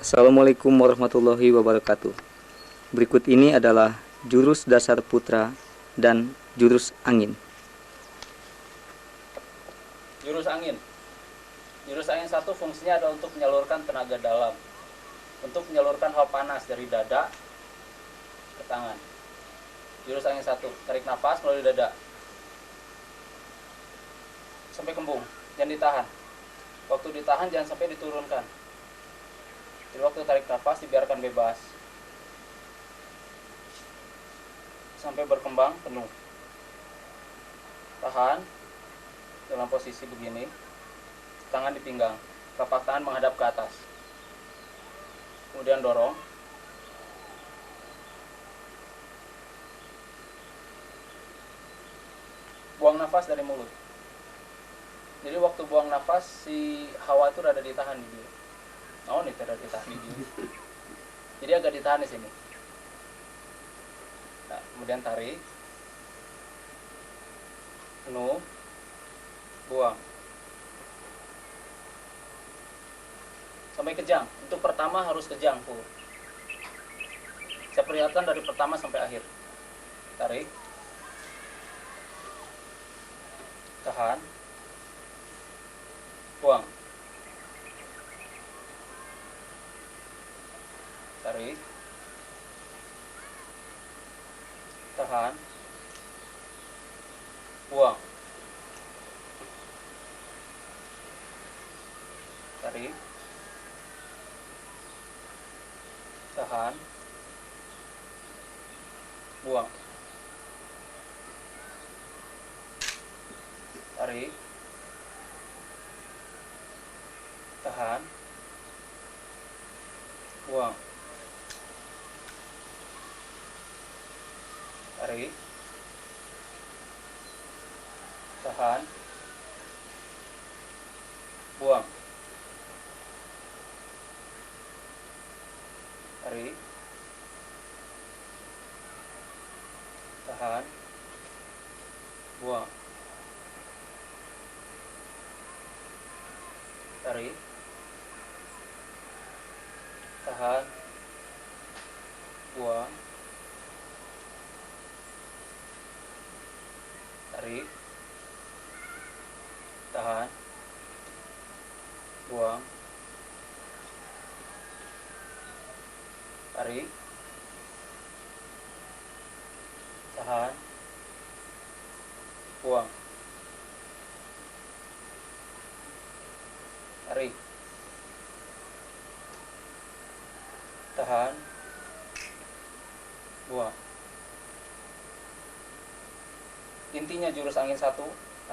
Assalamualaikum warahmatullahi wabarakatuh. Berikut ini adalah jurus dasar putra dan jurus angin. Jurus angin. Jurus angin 1 fungsinya adalah untuk menyalurkan tenaga dalam, untuk menyalurkan hawa panas dari dada ke tangan. Jurus angin 1, tarik nafas melalui dada sampai kembung, jangan ditahan. Waktu ditahan jangan sampai diturunkan. Jadi waktu tarik nafas dibiarkan bebas sampai berkembang penuh. Tahan dalam posisi begini, tangan di pinggang, telapak tangan menghadap ke atas. Kemudian dorong. Buang nafas dari mulut. Jadi waktu buang nafas si hawa itu ada ditahan di dia. Oh, ini tidak ditahan di dia. Jadi agak ditahan di sini. Nah, kemudian tarik, penuh, buang sampai kejang. Untuk pertama harus kejang full. Saya perlihatkan dari pertama sampai akhir. Tarik, tahan, buang, tarik, tahan, buang, tarik, tahan, buang, tarik, tahan, buang, tarik, tahan, buang, tarik, tahan, buang, tarik, tahan, buang, tarik, tahan, buang, tarik, tahan, buang, tarik, tahan, buang. Intinya jurus angin 1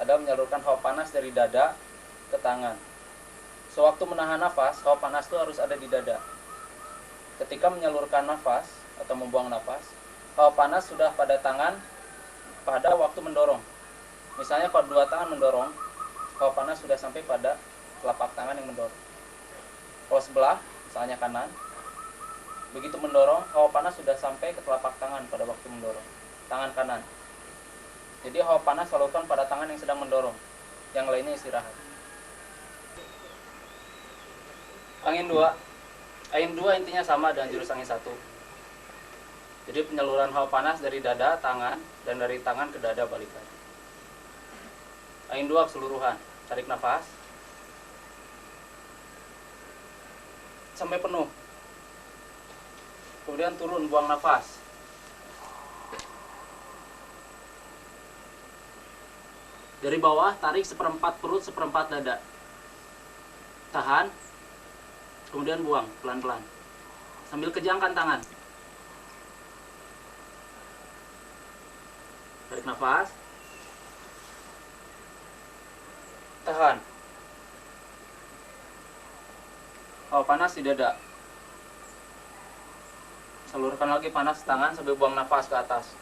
adalah menyalurkan hawa panas dari dada ke tangan. Sewaktu menahan nafas, hawa panas itu harus ada di dada. Ketika menyalurkan nafas atau membuang nafas, hawa panas sudah pada tangan pada waktu mendorong. Misalnya kalau dua tangan mendorong, hawa panas sudah sampai pada telapak tangan yang mendorong. Kalau sebelah, misalnya kanan, begitu mendorong, hawa panas sudah sampai ke telapak tangan pada waktu mendorong. Tangan kanan. Jadi hawa panas salurkan pada tangan yang sedang mendorong. Yang lainnya istirahat. Angin 2. Angin 2 intinya sama dengan jurus angin 1. Jadi penyaluran hawa panas dari dada, tangan, dan dari tangan ke dada balikan. Angin 2 keseluruhan. Tarik nafas sampai penuh. Kemudian turun, buang nafas. Dari bawah, tarik seperempat perut, seperempat dada. Tahan. Kemudian buang, pelan-pelan. Sambil kejangkan tangan. Tarik nafas. Tahan. Hawa panas di dada. Salurkan lagi panas tangan sambil buang nafas ke atas.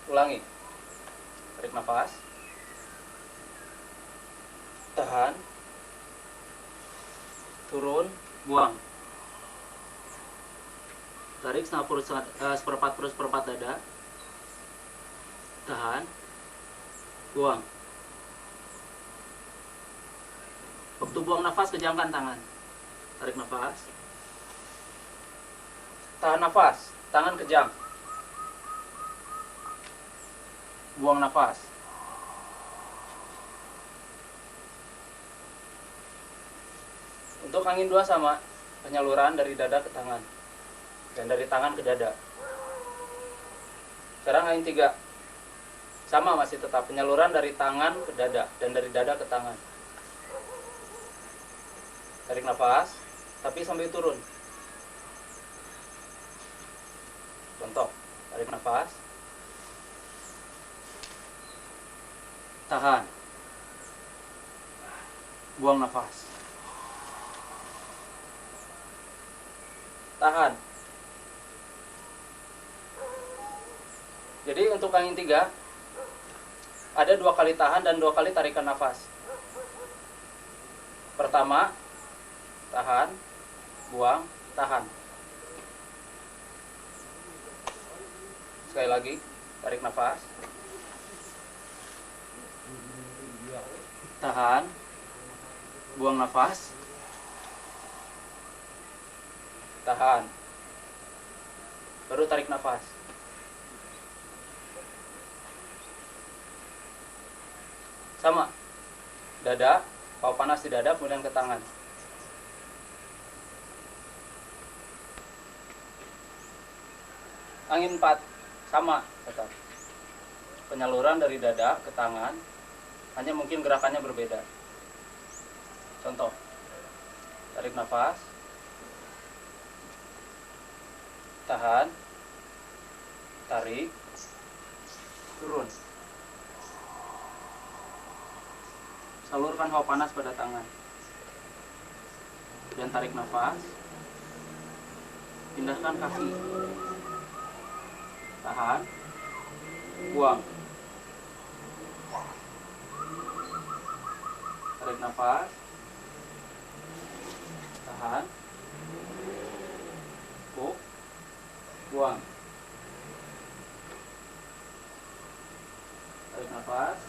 Ulangi. Tarik nafas. Tahan. Turun, buang. Tarik seperempat perut, seperempat dada. Tahan. Buang. Waktu buang nafas, kejangkan tangan. Tarik nafas. Tahan nafas, tangan kejang. Buang nafas. Untuk angin 2 sama, penyaluran dari dada ke tangan dan dari tangan ke dada. Sekarang angin 3 sama, masih tetap penyaluran dari tangan ke dada dan dari dada ke tangan. Tarik nafas, tapi sambil turun. Contoh, tarik nafas, tahan, buang nafas, tahan. Jadi untuk angin 3 ada 2 kali tahan dan 2 kali tarikan nafas. Pertama, tahan, buang, tahan. Sekali lagi, tarik nafas, tahan, buang nafas, tahan, baru tarik nafas. Sama, dada, hawa panas di dada, kemudian ke tangan. Angin 4 sama tetap, penyaluran dari dada ke tangan, hanya mungkin gerakannya berbeda. Contoh, tarik nafas, tahan, tarik, turun. Salurkan hawa panas pada tangan dan tarik nafas. Pindahkan kaki, tahan, buang, tarik nafas, tahan, buang, tarik nafas,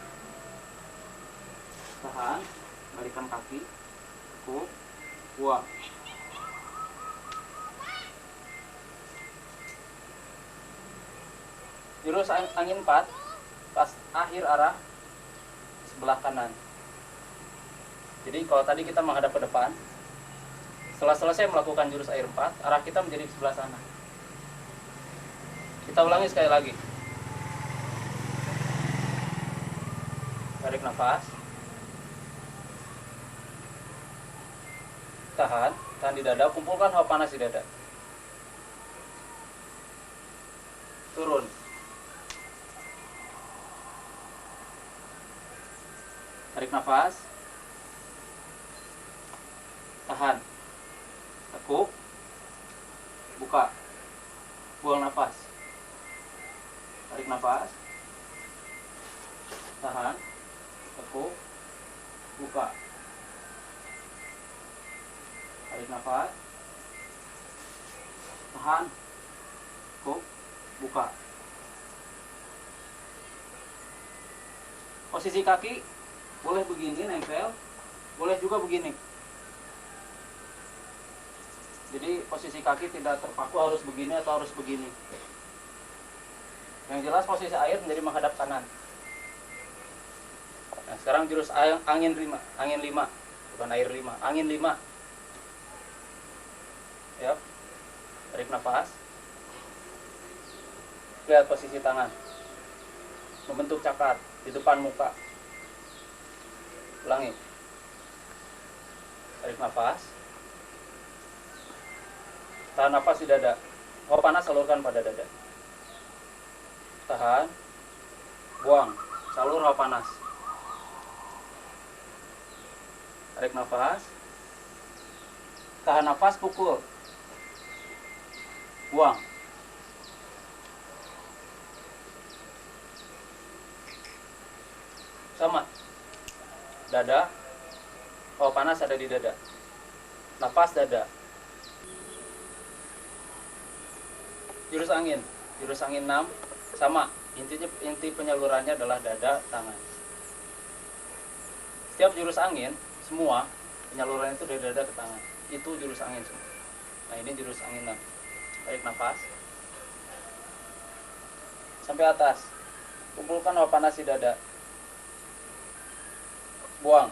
tahan, balikkan kaki, buang. Jurus angin 4 pas akhir arah sebelah kanan. Jadi kalau tadi kita menghadap ke depan, setelah selesai melakukan jurus air 4, arah kita menjadi di sebelah sana. Kita ulangi sekali lagi. Tarik nafas, tahan di dada, kumpulkan hawa panas di dada. Turun. Tarik nafas, tahan, tekuk, buka, buang nafas. Tarik nafas, tahan, tekuk, buka. Tarik nafas, tahan, tekuk, buka. Posisi kaki boleh begini nempel, boleh juga begini. Jadi posisi kaki tidak terpaku harus begini atau harus begini. Yang jelas posisi air menjadi menghadap kanan. Nah, sekarang jurus angin 5, bukan air 5, angin 5. Ya. Tarik nafas. Lihat posisi tangan. Membentuk cakar di depan muka. Ulangi. Tarik nafas. Tahan nafas di dada. Hawa panas salurkan pada dada. Tahan. Buang. Salur hawa panas. Tarik nafas. Tahan nafas, pukul. Buang. Sama. Dada, hawa panas ada di dada. Nafas dada. Jurus angin 6 sama. Inti penyalurannya adalah dada, tangan. Setiap jurus angin semua Penyaluran itu dari dada ke tangan. Itu jurus angin semua. Nah, ini jurus angin 6. Tarik nafas sampai atas. Kumpulkan hawa panas di dada. Buang.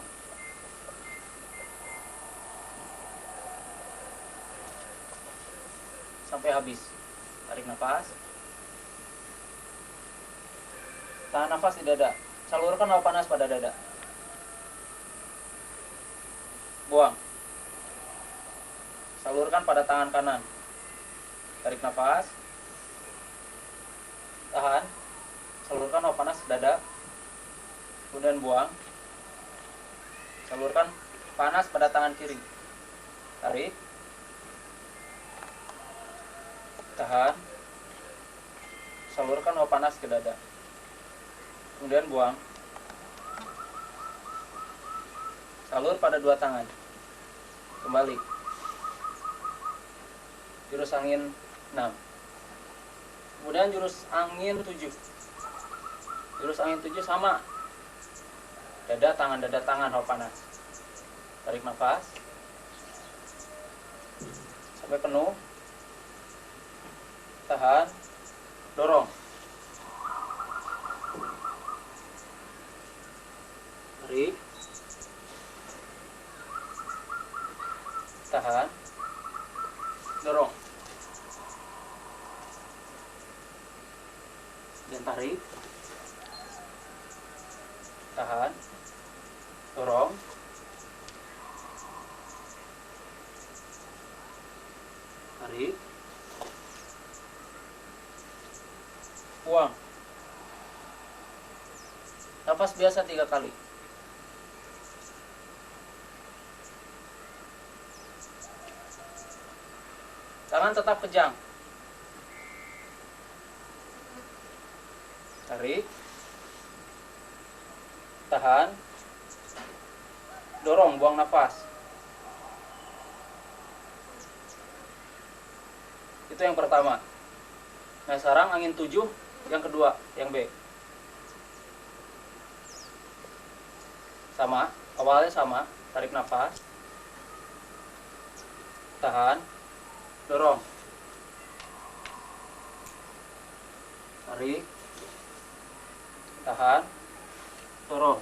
Sampai habis. Tarik nafas. Tahan nafas di dada. Salurkan hawa panas pada dada. Buang. Salurkan pada tangan kanan. Tarik nafas. Tahan. Salurkan hawa panas dada. Kemudian buang. Salurkan panas pada tangan kiri. Tarik. Tahan. Salurkan hawa panas ke dada. Kemudian buang. Salur pada dua tangan. Kembali. Jurus angin 6. Kemudian jurus angin 7. Jurus angin 7 sama. Dada tangan hawa panas. Tarik nafas sampai penuh. Tahan. Dorong. Tarik. Tahan. Dorong. Dan tarik. Tahan. Dorong. Tarik. Buang. Nafas biasa 3 kali. Tangan tetap kejang. Tarik. Tahan. Dorong, buang nafas. Itu yang pertama. Nah, sekarang angin 7 yang kedua, yang B. Sama, awalnya sama. Tarik nafas. Tahan. Dorong. Tarik. Tahan. Dorong.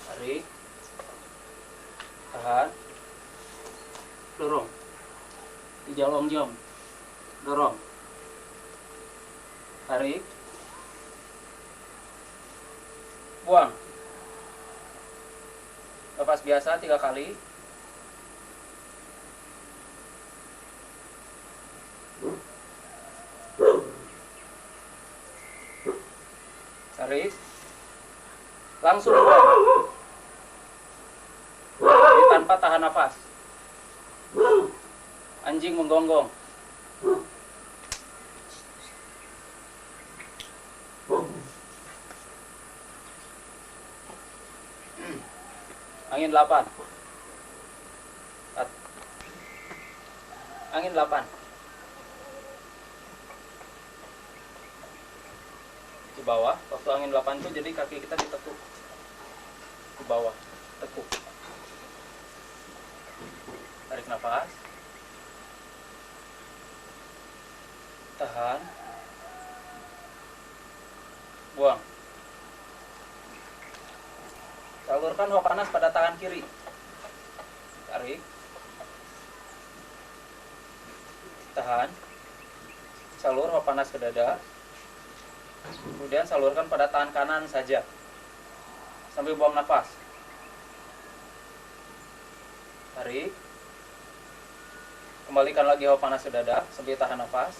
Tarik. Tahan. Dorong. 3 long jump. Dorong. Tarik. Buang. Nafas biasa 3 kali. Tarik. Langsung buang. Jadi tanpa tahan nafas. Anjing menggonggong. Angin 8. Angin 8. Di bawah, waktu angin 8 itu jadi kaki kita ditekuk. Di bawah, tekuk. Tarik nafas. Tahan. Buang. Salurkan hawa panas pada tangan kiri. Tarik. Tahan. Salur hawa panas ke dada. Kemudian salurkan pada tangan kanan saja. Sambil buang nafas. Tarik. Kembalikan lagi hawa panas ke dada sambil tahan nafas.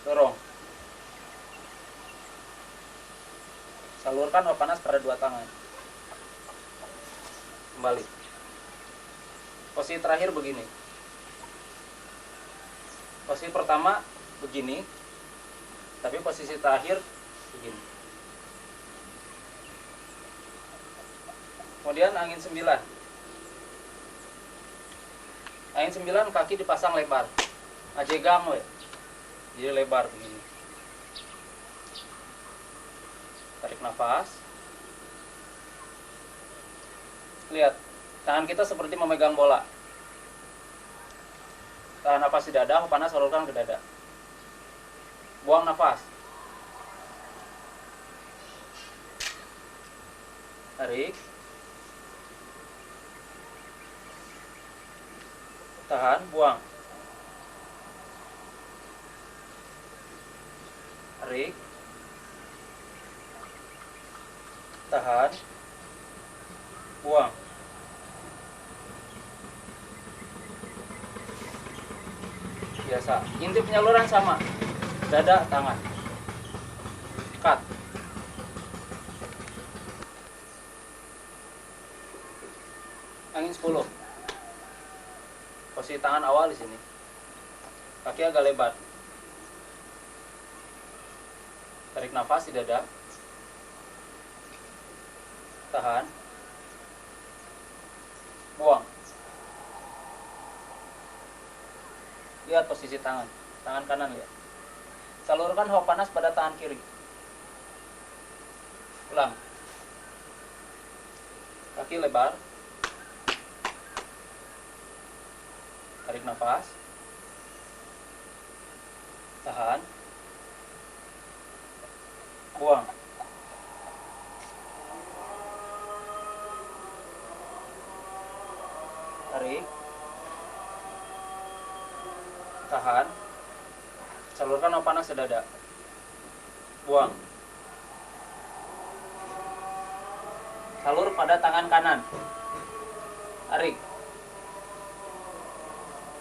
Dorong. Salurkan hawa panas pada dua tangan. Kembali. Posisi terakhir begini. Posisi pertama begini, tapi posisi terakhir begini. Kemudian angin 9. Angin 9 kaki dipasang lebar. Ajegang we. Jadi lebar begini. Tarik nafas. Lihat, tangan kita seperti memegang bola. Tahan nafas di dada, hawa panas salurkan ke dada. Buang nafas. Tarik. Tahan, buang. Tarik. Tahan. Buang. Biasa. Inti penyaluran sama. Dada, tangan. Cut. Angin 10. Posisi tangan awal di sini. Kaki agak lebar. Tarik nafas di dada. Tahan. Buang. Lihat posisi tangan. Tangan kanan lihat. Salurkan hawa panas pada tangan kiri. Ulang. Kaki lebar. Tarik nafas. Tahan. Buang. Tarik. Tahan. Salurkan hawa panas ke dada. Buang. Salur pada tangan kanan. Tarik.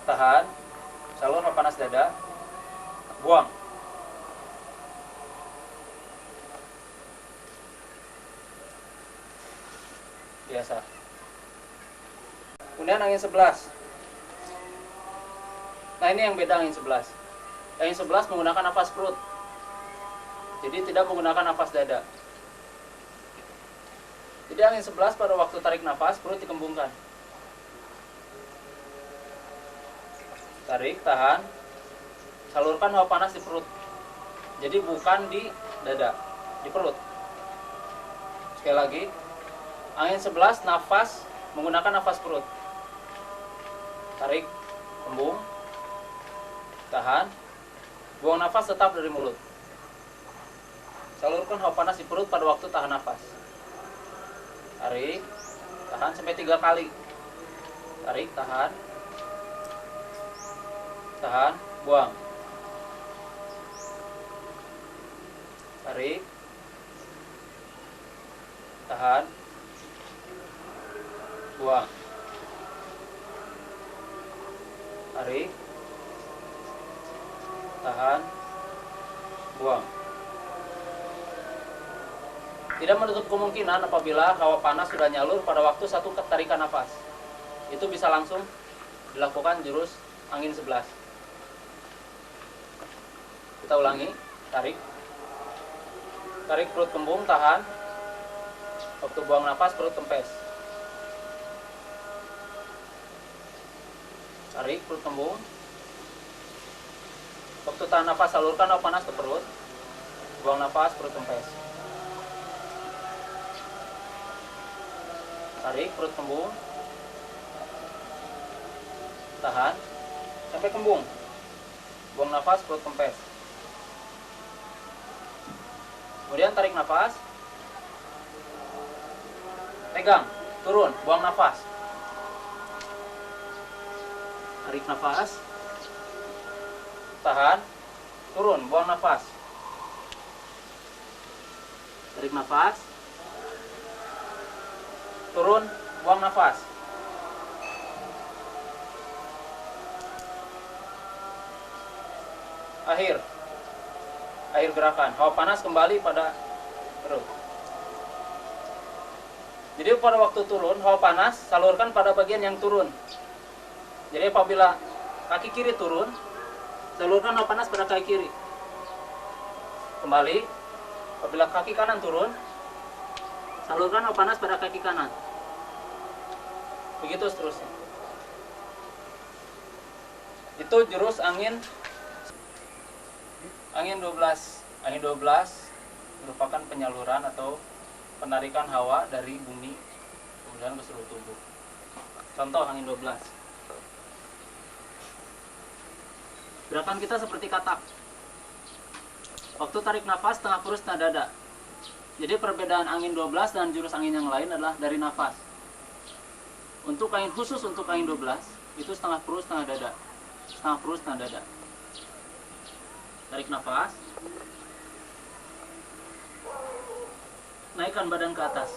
Tahan. Salur hawa panas dada. Buang. Biasa. Kemudian angin 11. Nah, ini yang beda angin 11. Angin 11 menggunakan nafas perut. Jadi tidak menggunakan nafas dada. Jadi angin 11 pada waktu tarik nafas perut dikembungkan. Tarik, tahan. Salurkan hawa panas di perut. Jadi bukan di dada, di perut. Sekali lagi. Angin 11 nafas menggunakan nafas perut. Tarik, kembung. Tahan. Buang nafas tetap dari mulut. Salurkan hawa panas di perut pada waktu tahan nafas. Tarik, tahan sampai 3 kali. Tarik, tahan. Tahan, buang. Tarik. Tahan. Buang. Tarik. Tahan. Buang. Tidak menutup kemungkinan apabila hawa panas sudah nyalur pada waktu satu tarikan nafas. Itu bisa langsung dilakukan jurus angin 11. Kita ulangi. Tarik. Tarik perut kembung, tahan. Waktu buang nafas perut kempes. Tarik perut kembung. Waktu tahan nafas salurkan hawa panas ke perut. Buang nafas perut kempes. Tarik perut kembung. Tahan sampai kembung. Buang nafas perut kempes. Kemudian tarik nafas. Pegang, turun, buang nafas. Tarik nafas. Tahan. Turun, buang nafas. Tarik nafas. Turun, buang nafas. Akhir gerakan. Hawa panas kembali pada perut. Jadi pada waktu turun, hawa panas salurkan pada bagian yang turun. Jadi apabila kaki kiri turun, salurkan hawa panas pada kaki kiri. Kembali, apabila kaki kanan turun, salurkan hawa panas pada kaki kanan. Begitu seterusnya. Itu jurus angin 12. Angin 12 merupakan penyaluran atau penarikan hawa dari bumi kemudian ke seluruh tubuh. Contoh angin 12. Gerakan kita seperti katak. Waktu tarik nafas, tengah perut, setengah dada. Jadi perbedaan angin 12 dan jurus angin yang lain adalah dari nafas. Untuk angin khusus untuk angin 12, itu setengah perut, setengah dada. Setengah perut, setengah dada. Tarik nafas. Naikkan badan ke atas.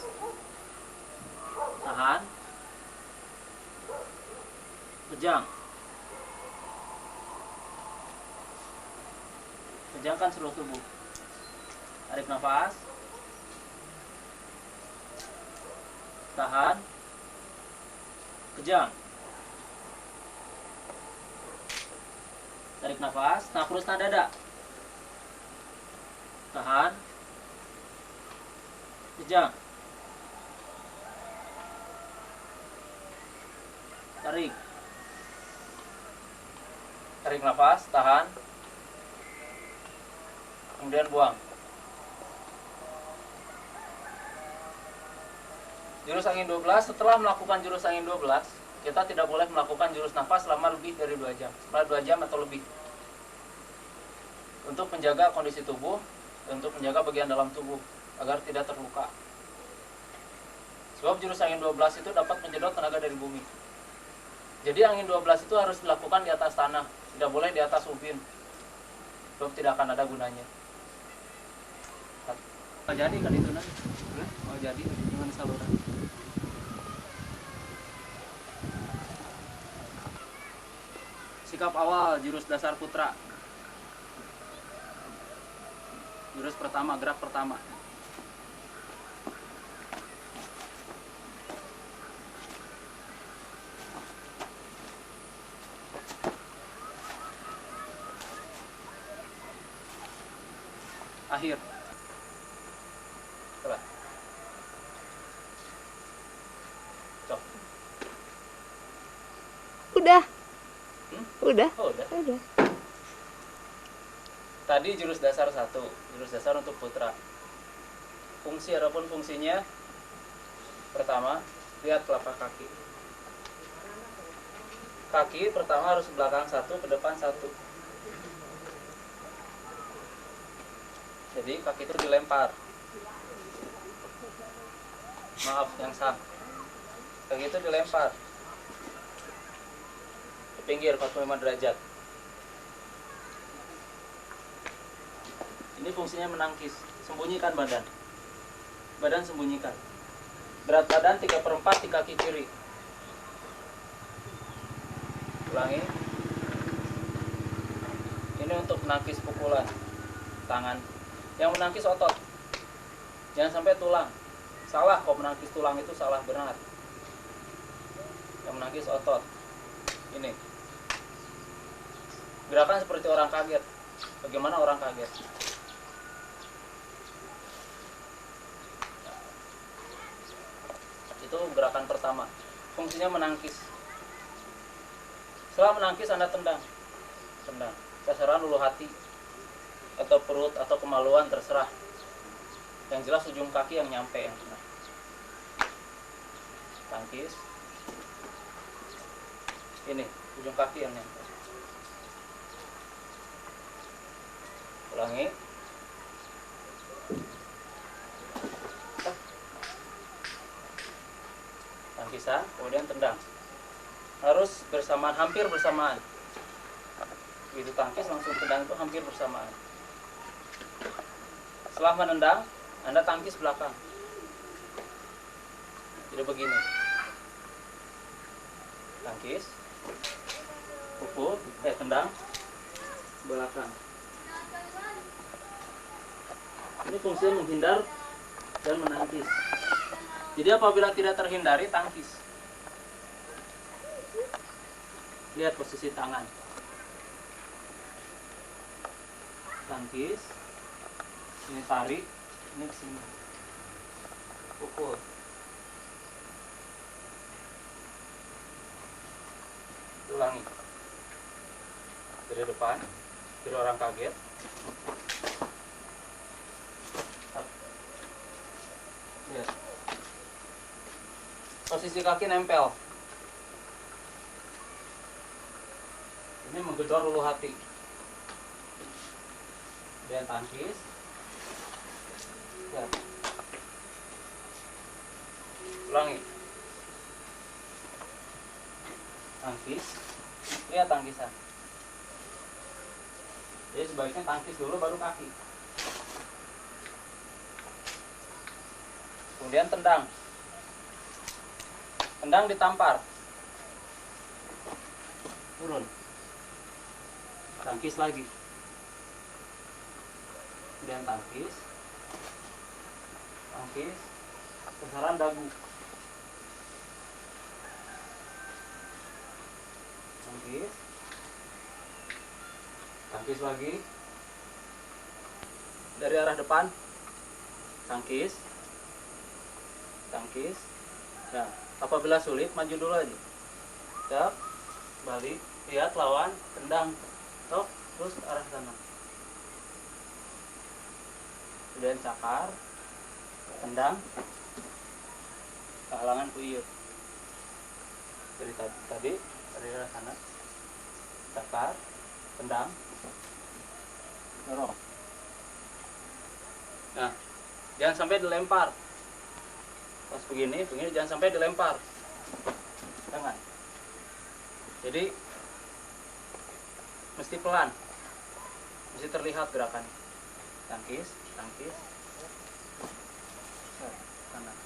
Tahan. Pejang. Pejamkan seluruh tubuh. Tarik nafas. Tahan. Pejang. Tarik nafas. Setengah perut, setengah dada. Tahan. Pejang. Tarik. Tarik nafas, tahan. Kemudian buang. Jurus angin 12, setelah melakukan jurus angin 12, kita tidak boleh melakukan jurus nafas selama lebih dari 2 jam. Setelah 2 jam atau lebih. Untuk menjaga kondisi tubuh, dan untuk menjaga bagian dalam tubuh agar tidak terluka. Sebab jurus angin 12 itu dapat menyedot tenaga dari bumi. Jadi angin 12 itu harus dilakukan di atas tanah, tidak boleh di atas ubin. Sebab tidak akan ada gunanya. Oh, jadi kan itu nanti. Oh, jadi gimana saluran? Sikap awal jurus dasar putra. Jurus pertama, gerak pertama. Akhir. Coba. Cok. Udah. Udah. Oh, udah. Udah. Tadi jurus dasar 1, jurus dasar untuk putra. Fungsi adapun fungsinya, pertama, lihat telapak kaki. Kaki pertama harus belakang 1, ke depan 1. Jadi kaki itu dilempar. Maaf, yang sah. Kaki itu dilempar ke pinggir 45 derajat. Ini fungsinya menangkis. Sembunyikan badan. Badan sembunyikan. Berat badan 3/4 di kaki kiri. Ulangi. Ini untuk menangkis pukulan tangan. Yang menangkis otot. Jangan sampai tulang. Salah kalau menangkis tulang itu salah benar. Yang menangkis otot. Ini. Gerakan seperti orang kaget. Bagaimana orang kaget? Itu gerakan pertama. Fungsinya menangkis. Setelah menangkis Anda tendang. Tendang. Sasaran ulu hati atau perut atau kemaluan terserah. Yang jelas ujung kaki yang nyampe yang kena. Tangkis. Ini ujung kaki yang nyampe. Ulangi. Tangkisan, kemudian tendang. Harus bersamaan, hampir bersamaan. Begitu tangkis langsung tendang itu hampir bersamaan. Setelah menendang, Anda tangkis belakang. Jadi begini. Tangkis. Pukul, tendang. Belakang. Ini fungsinya menghindar dan menangkis. Jadi apabila tidak terhindari, tangkis. Lihat posisi tangan. Tangkis. Ini tarik, ini ke sini. Pukul. Ulangi. Dari depan, dari orang kaget. Lihat. Posisi kaki nempel. Ini menggedor ulu hati. Dan tangkis. Ya. Ulangi. Tangkis. Lihat tangkisan. Jadi sebaiknya tangkis dulu baru kaki. Kemudian tendang. Tendang ditampar. Turun. Tangkis lagi. Kemudian tangkis. Tangkis. Besaran dagu. Tangkis. Tangkis lagi. Dari arah depan. Tangkis. Tangkis. Nah, apabila sulit maju dulu aja. Siap. Balik. Lihat lawan. Tendang. Tok. Terus ke arah sana. Kemudian cakar. Tendang. Kehalangan kuyut. Dari tadi dari arah sana. Cakar. Tendang. Dorong. Nah, jangan sampai dilempar. Pas begini jangan sampai dilempar. Jangan. Jadi mesti pelan. Mesti terlihat gerakan. Tangkis, tangkis. Kanan.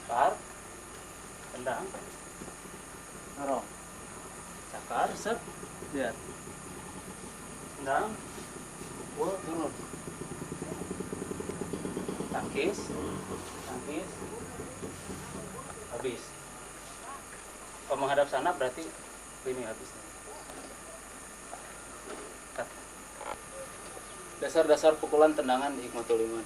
Cakar. Tendang. Dorong. Cakar, set. Lihat. Tendang. Pukul, turun. Tangkis. Tangkis. Habis. Kalau menghadap sana berarti ini habisnya. Dasar-dasar pukulan tendangan di Hikmatul Iman.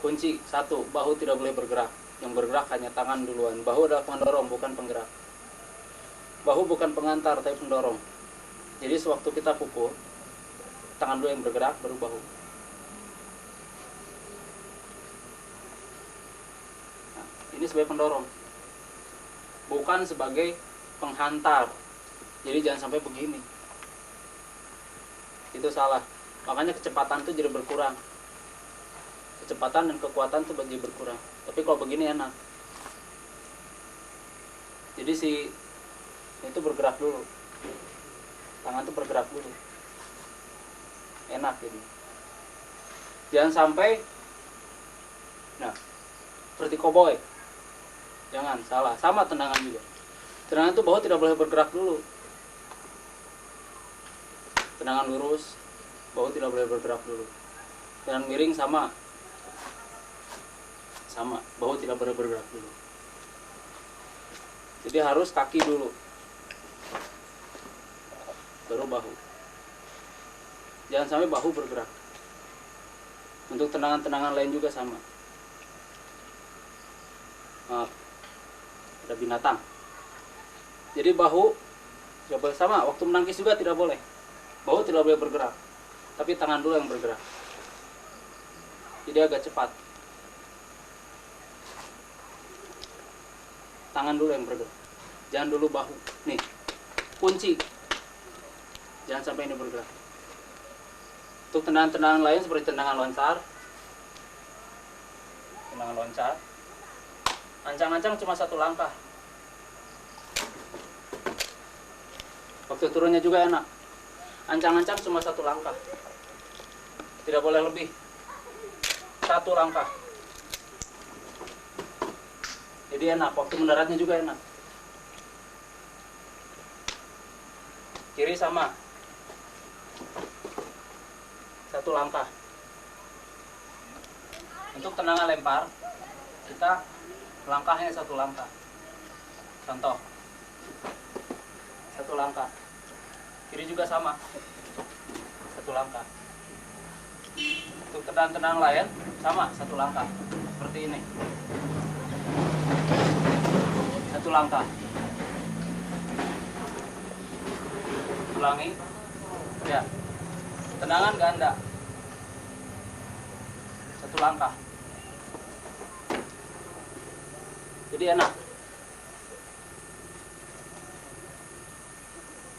Kunci 1, bahu tidak boleh bergerak. Yang bergerak hanya tangan duluan. Bahu adalah pendorong, bukan penggerak. Bahu bukan pengantar, tapi pendorong. Jadi sewaktu kita pukul, tangan dulu yang bergerak, baru bahu. Nah, ini sebagai pendorong, bukan sebagai penghantar. Jadi jangan sampai begini. Itu salah. Makanya kecepatan itu jadi berkurang. Kecepatan dan kekuatan itu jadi berkurang. Tapi kalau begini enak. Jadi si itu bergerak dulu. Tangan itu bergerak dulu. Enak ini. Jangan sampai seperti koboi. Jangan, salah. Sama tendangan juga. Tendangan itu bahu tidak boleh bergerak dulu. Tendangan lurus, bahu tidak boleh bergerak dulu. Tendangan miring sama, bahu tidak boleh bergerak dulu. Jadi harus kaki dulu, baru bahu. Jangan sampai bahu bergerak. Untuk tendangan-tendangan lain juga sama. Maaf, ada binatang. Jadi bahu tidak boleh sama. Waktu menangkis juga tidak boleh. Bahu tidak boleh bergerak, tapi tangan dulu yang bergerak. Jadi agak cepat. Tangan dulu yang bergerak. Jangan dulu bahu. Nih, kunci. Jangan sampai ini bergerak. Untuk tendangan-tendangan lain seperti tendangan loncat. Tendangan loncat. Ancang-ancang cuma 1 langkah. Waktu turunnya juga enak. Ancang-ancang cuma 1 langkah. Tidak boleh lebih. 1 langkah. Jadi enak. Waktu mendaratnya juga enak. Kiri sama. 1 langkah. Untuk tendangan lempar, kita langkahnya 1 langkah. Contoh. 1 langkah. Kiri juga sama. 1 langkah. Untuk tendangan-tendangan lain sama, 1 langkah. Seperti ini. 1 langkah. Ulangi. Ya. Tendangan ganda. satu langkah. Jadi enak.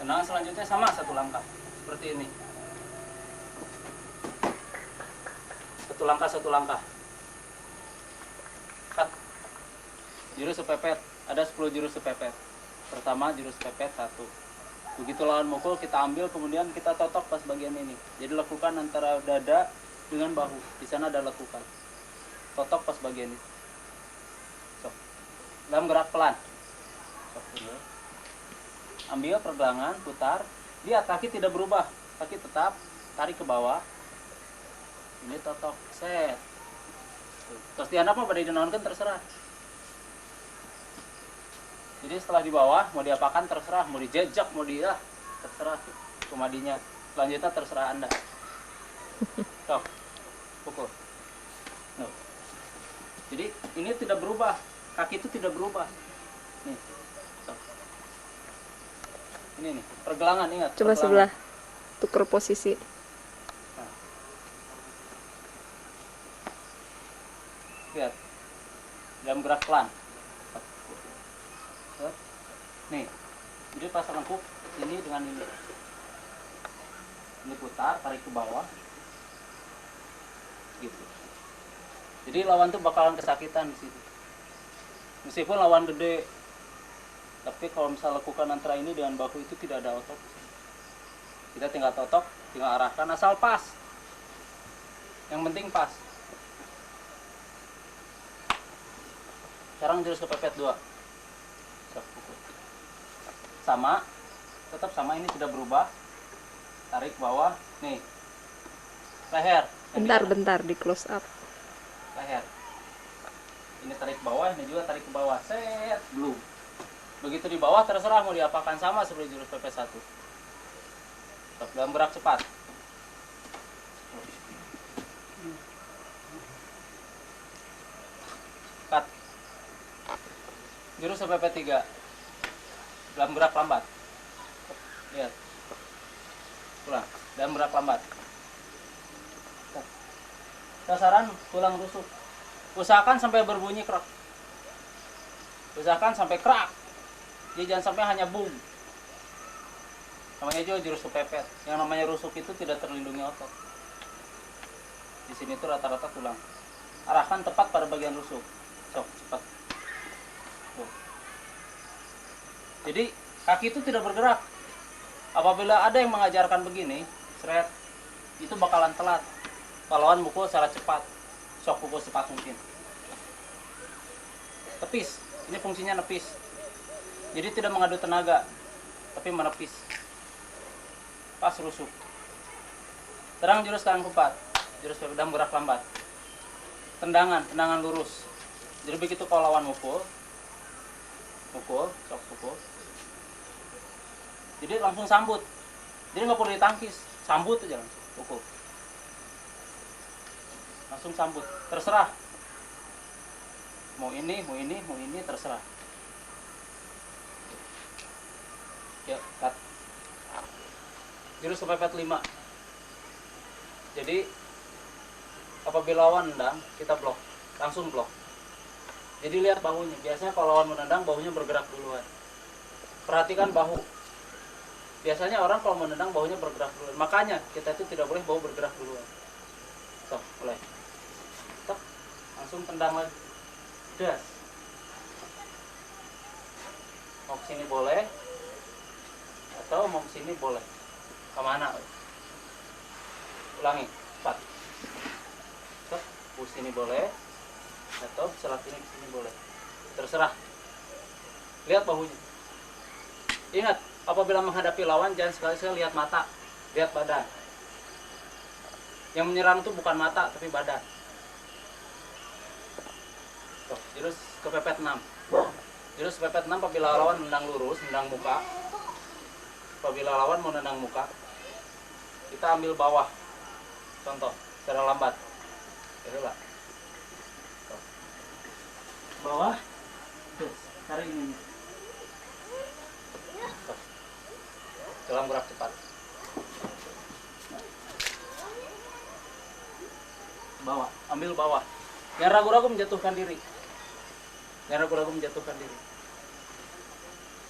Tendangan selanjutnya sama, satu langkah seperti ini. Satu langkah, satu langkah. Cut. Jurus sepepet, ada 10 jurus sepepet. Pertama jurus sepepet 1. Begitu lawan mukul kita ambil, kemudian kita totok pas bagian ini. Jadi lekukan antara dada dengan bahu. Di sana ada lekukan. Totok pas bagian ini. Sok. Dalam gerak pelan. Sok dulu. Ambil pergelangan, putar. Lihat kaki tidak berubah, kaki tetap tarik ke bawah. Ini totok, set. Terus di handap mau pada dinaunkan terserah. Jadi setelah di bawah mau diapakan terserah, mau dijejak, mau dia terserah. Kemadinya selanjutnya terserah Anda. Tok, pukul. No. Jadi ini tidak berubah, kaki itu tidak berubah. Nih, tok. Ini nih, pergelangan ingat. Coba pergelangan. sebelah. Tuker posisi. Nah. Lihat. Dalam gerak pelan. Nih. Jadi pas lengkuk ini dengan ini. Ini putar, tarik ke bawah. Gitu. Jadi lawan tuh bakalan kesakitan di situ. Meskipun lawan gede, tapi kalau misalnya lakukan antara ini dengan bahu itu tidak ada otot. Kita tinggal totok, tinggal arahkan asal pas. Yang penting pas. Sekarang jurus kepepet 2. Sama, tetap sama, ini tidak berubah. Tarik bawah, nih. Leher. Bentar di close up. Leher. Ini tarik bawah, ini juga tarik ke bawah. Set, belum. Begitu di bawah terserah mau diapakan, sama seperti jurus PP1. Dalam gerak cepat. Cut. Jurus PP3. Dalam gerak lambat. Lihat. Ulang. Dalam gerak lambat. Sasaran tulang rusuk. Usahakan sampai berbunyi krak. Usahakan sampai krak. Jadi jangan sampai hanya bung. Namanya juga jurus kepepet. Yang namanya rusuk itu tidak terlindungi otot. Di sini tuh rata-rata tulang. Arahkan tepat pada bagian rusuk. Sok, cepat. Tuh. Jadi kaki itu tidak bergerak. Apabila ada yang mengajarkan begini, seret, itu bakalan telat. Kalau lawan mukul secara cepat. Sok pukul cepat mungkin. Tepis. Ini fungsinya nepis. Jadi tidak mengadu tenaga, tapi menepis. Pas rusuk. Terang jurus tangan kupat. Jurus dalam gerak lambat. Tendangan lurus. Jadi begitu kalau lawan mukul, sok pukul. Jadi langsung sambut. Jadi nggak perlu ditangkis, sambut aja langsung, pukul. Langsung sambut. Terserah. Mau ini, terserah. Ya, cut. Jurus kepepet 5. Jadi apabila lawan nendang, kita blok, langsung blok. Jadi lihat bahunya. Biasanya kalau lawan menendang, bahunya bergerak duluan. Perhatikan bahu. Biasanya orang kalau menendang, bahunya bergerak duluan. Makanya kita itu tidak boleh bahu bergerak duluan. Stop, mulai. Stop, langsung tendang lagi. Das. Mau kesini boleh, atau mau kesini boleh. Kemana? Ulangi, 4. Stop, kesini boleh, atau setelah ini kesini boleh. Terserah. Lihat bahunya. Ingat, apabila menghadapi lawan jangan sekali-sekali lihat mata, lihat badan. Yang menyerang itu bukan mata tapi badan. Tuh, jurus kepepet 6. Jurus kepepet 6 apabila lawan menendang lurus, menendang muka. Apabila lawan mau menendang muka, kita ambil bawah. Contoh, secara lambat. Itulah. Bawah. Terus, cari ini. Tuh. Dalam gerak cepat. bawah, ambil bawah. Yang ragu-ragu menjatuhkan diri. Yang ragu-ragu menjatuhkan diri.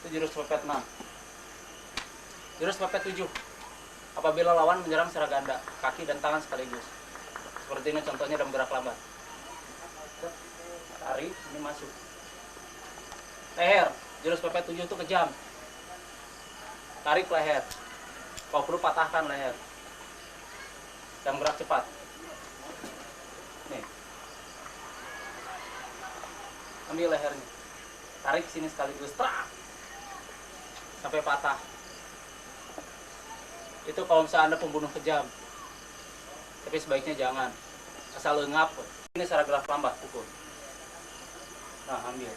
Itu jurus pepet 6. Jurus pepet 7. Apabila lawan menyerang secara ganda, kaki dan tangan sekaligus. Seperti ini contohnya dalam gerak lambat. Tarik, ini masuk. Leher, jurus pepet 7 itu kejam. Tarik leher. Kalau perlu patahkan leher. Dan gerak cepat. Nih. Ambil lehernya. Tarik sini sekaligus. Trak. Sampai patah. Itu kalau misalnya Anda pembunuh kejam. Tapi sebaiknya jangan. Asal lengap. Ini secara gerak lambat pukul. Nah, ambil.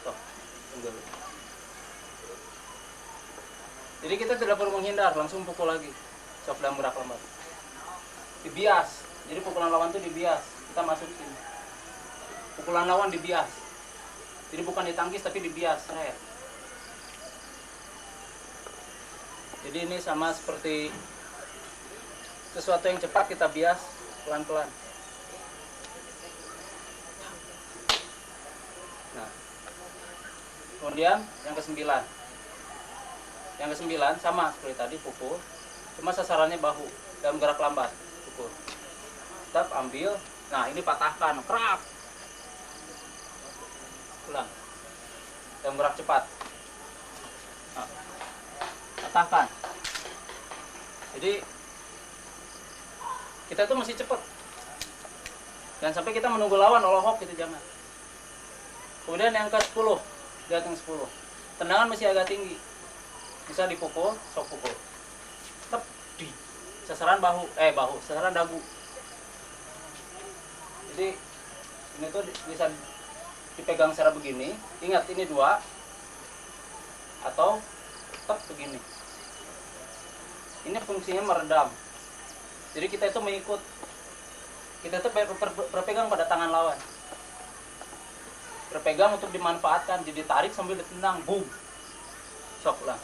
Tuh, tunggu. Jadi kita tidak perlu menghindar, langsung pukul lagi. Sok dalam gerak lambat. Dibias. Jadi pukulan lawan itu dibias. Kita masuk sini. Pukulan lawan dibias. Jadi bukan ditangkis tapi dibias. Jadi ini sama seperti sesuatu yang cepat kita bias pelan-pelan. Nah, kemudian yang ke-9. Yang ke-9 sama seperti tadi, pukul. Cuma sasarannya bahu dalam gerak lambat, pukul. Tetap ambil. Nah, ini patahkan, kerap. Ulang. Dalam gerak cepat. Nah, patahkan. Jadi kita tuh masih cepat. Jangan sampai kita menunggu lawan olohok gitu, jangan. Kemudian yang ke-10, lihat yang 10. Tendangan masih agak tinggi. Bisa dipukul, sok pukul. Tep di sasaran bahu, sasaran dagu. Jadi ini tuh bisa dipegang secara begini. Ingat ini 2 atau tep begini. Ini fungsinya meredam. Jadi kita itu mengikut. Kita itu berpegang pada tangan lawan. Berpegang untuk dimanfaatkan, jadi tarik sambil ditendang, boom. Sok ulang.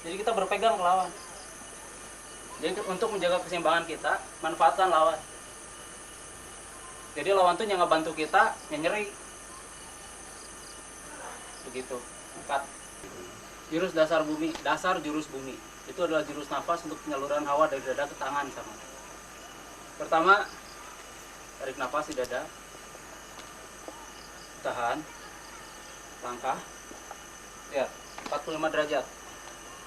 Jadi kita berpegang ke lawan. Jadi untuk menjaga keseimbangan kita, manfaatkan lawan. Jadi lawan tuh yang ngebantu kita, nyeri. Begitu. 4. Jurus dasar bumi, dasar jurus bumi. Itu adalah jurus nafas untuk penyaluran hawa dari dada ke tangan sama. Pertama, tarik nafas di dada. Tahan. Langkah. Lihat, 45 derajat.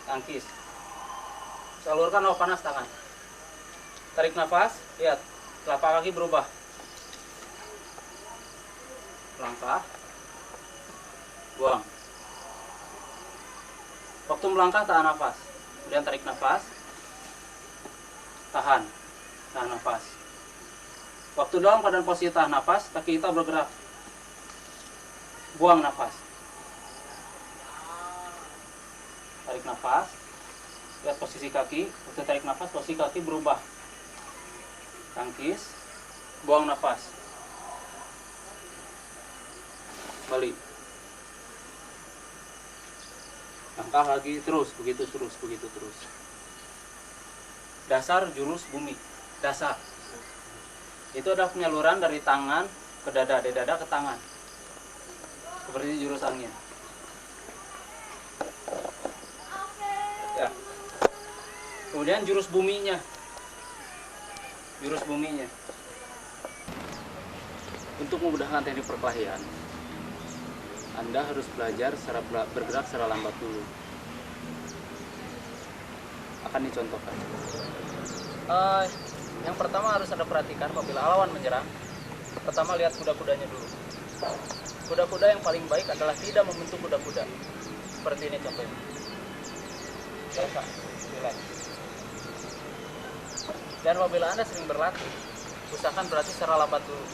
Tangkis. Salurkan hawa panas tangan. Tarik nafas, lihat, telapak kaki berubah. Langkah. Buang. Waktu melangkah tahan nafas. Kemudian tarik nafas. Tahan. Tahan nafas. Waktu dalam keadaan posisi tahan nafas, kaki kita bergerak. Buang nafas. Tarik nafas. Lihat posisi kaki. Waktu tarik nafas, posisi kaki berubah. Tangkis. Buang nafas. Balik. Langkah lagi, terus, begitu terus. Dasar jurus bumi. Dasar. Itu adalah penyaluran dari tangan ke dada, dari dada ke tangan. Seperti jurus angin. Ya. Kemudian jurus buminya. Jurus buminya. Untuk memudahkan teknik perkelahian, Anda harus belajar bergerak secara lambat dulu. Akan dicontohkan. Yang pertama harus Anda perhatikan apabila lawan menyerang. Pertama lihat kuda-kudanya dulu. Kuda-kuda yang paling baik adalah tidak membentuk kuda-kuda. Seperti ini contohnya. Biasa, relax. Dan apabila Anda sering berlatih, usahakan berlatih secara lambat dulu.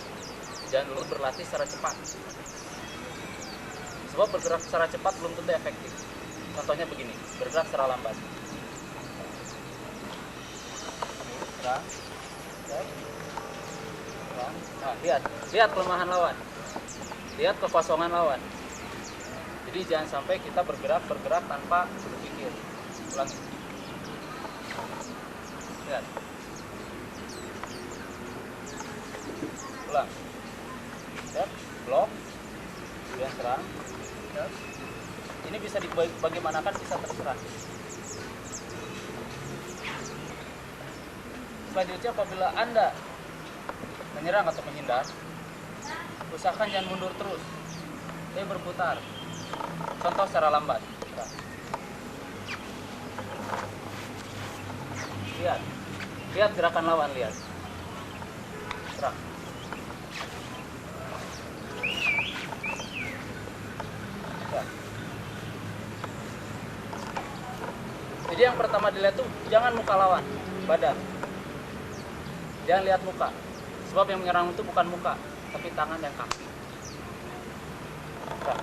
Jangan dulu berlatih secara cepat. Sebab bergerak secara cepat belum tentu efektif. Contohnya begini, bergerak secara lambat. Nah, lihat kelemahan lawan, lihat kekosongan lawan. Jadi jangan sampai kita bergerak tanpa berpikir. Ulangi. Lihat. Ulang. Lihat, blok. Kemudian serang. Lihat. Ini bisa dibagaimanakan, bisa terserah. Selanjutnya apabila Anda menyerang atau menghindar, usahakan jangan mundur terus, tapi berputar. Contoh secara lambat. Lihat, lihat gerakan lawan, lihat. Serang. Ya. Jadi yang pertama dilihat tuh jangan muka lawan, badan. Jangan lihat muka. Sebab yang menyerang itu bukan muka, tapi tangan dan kaki. Ya.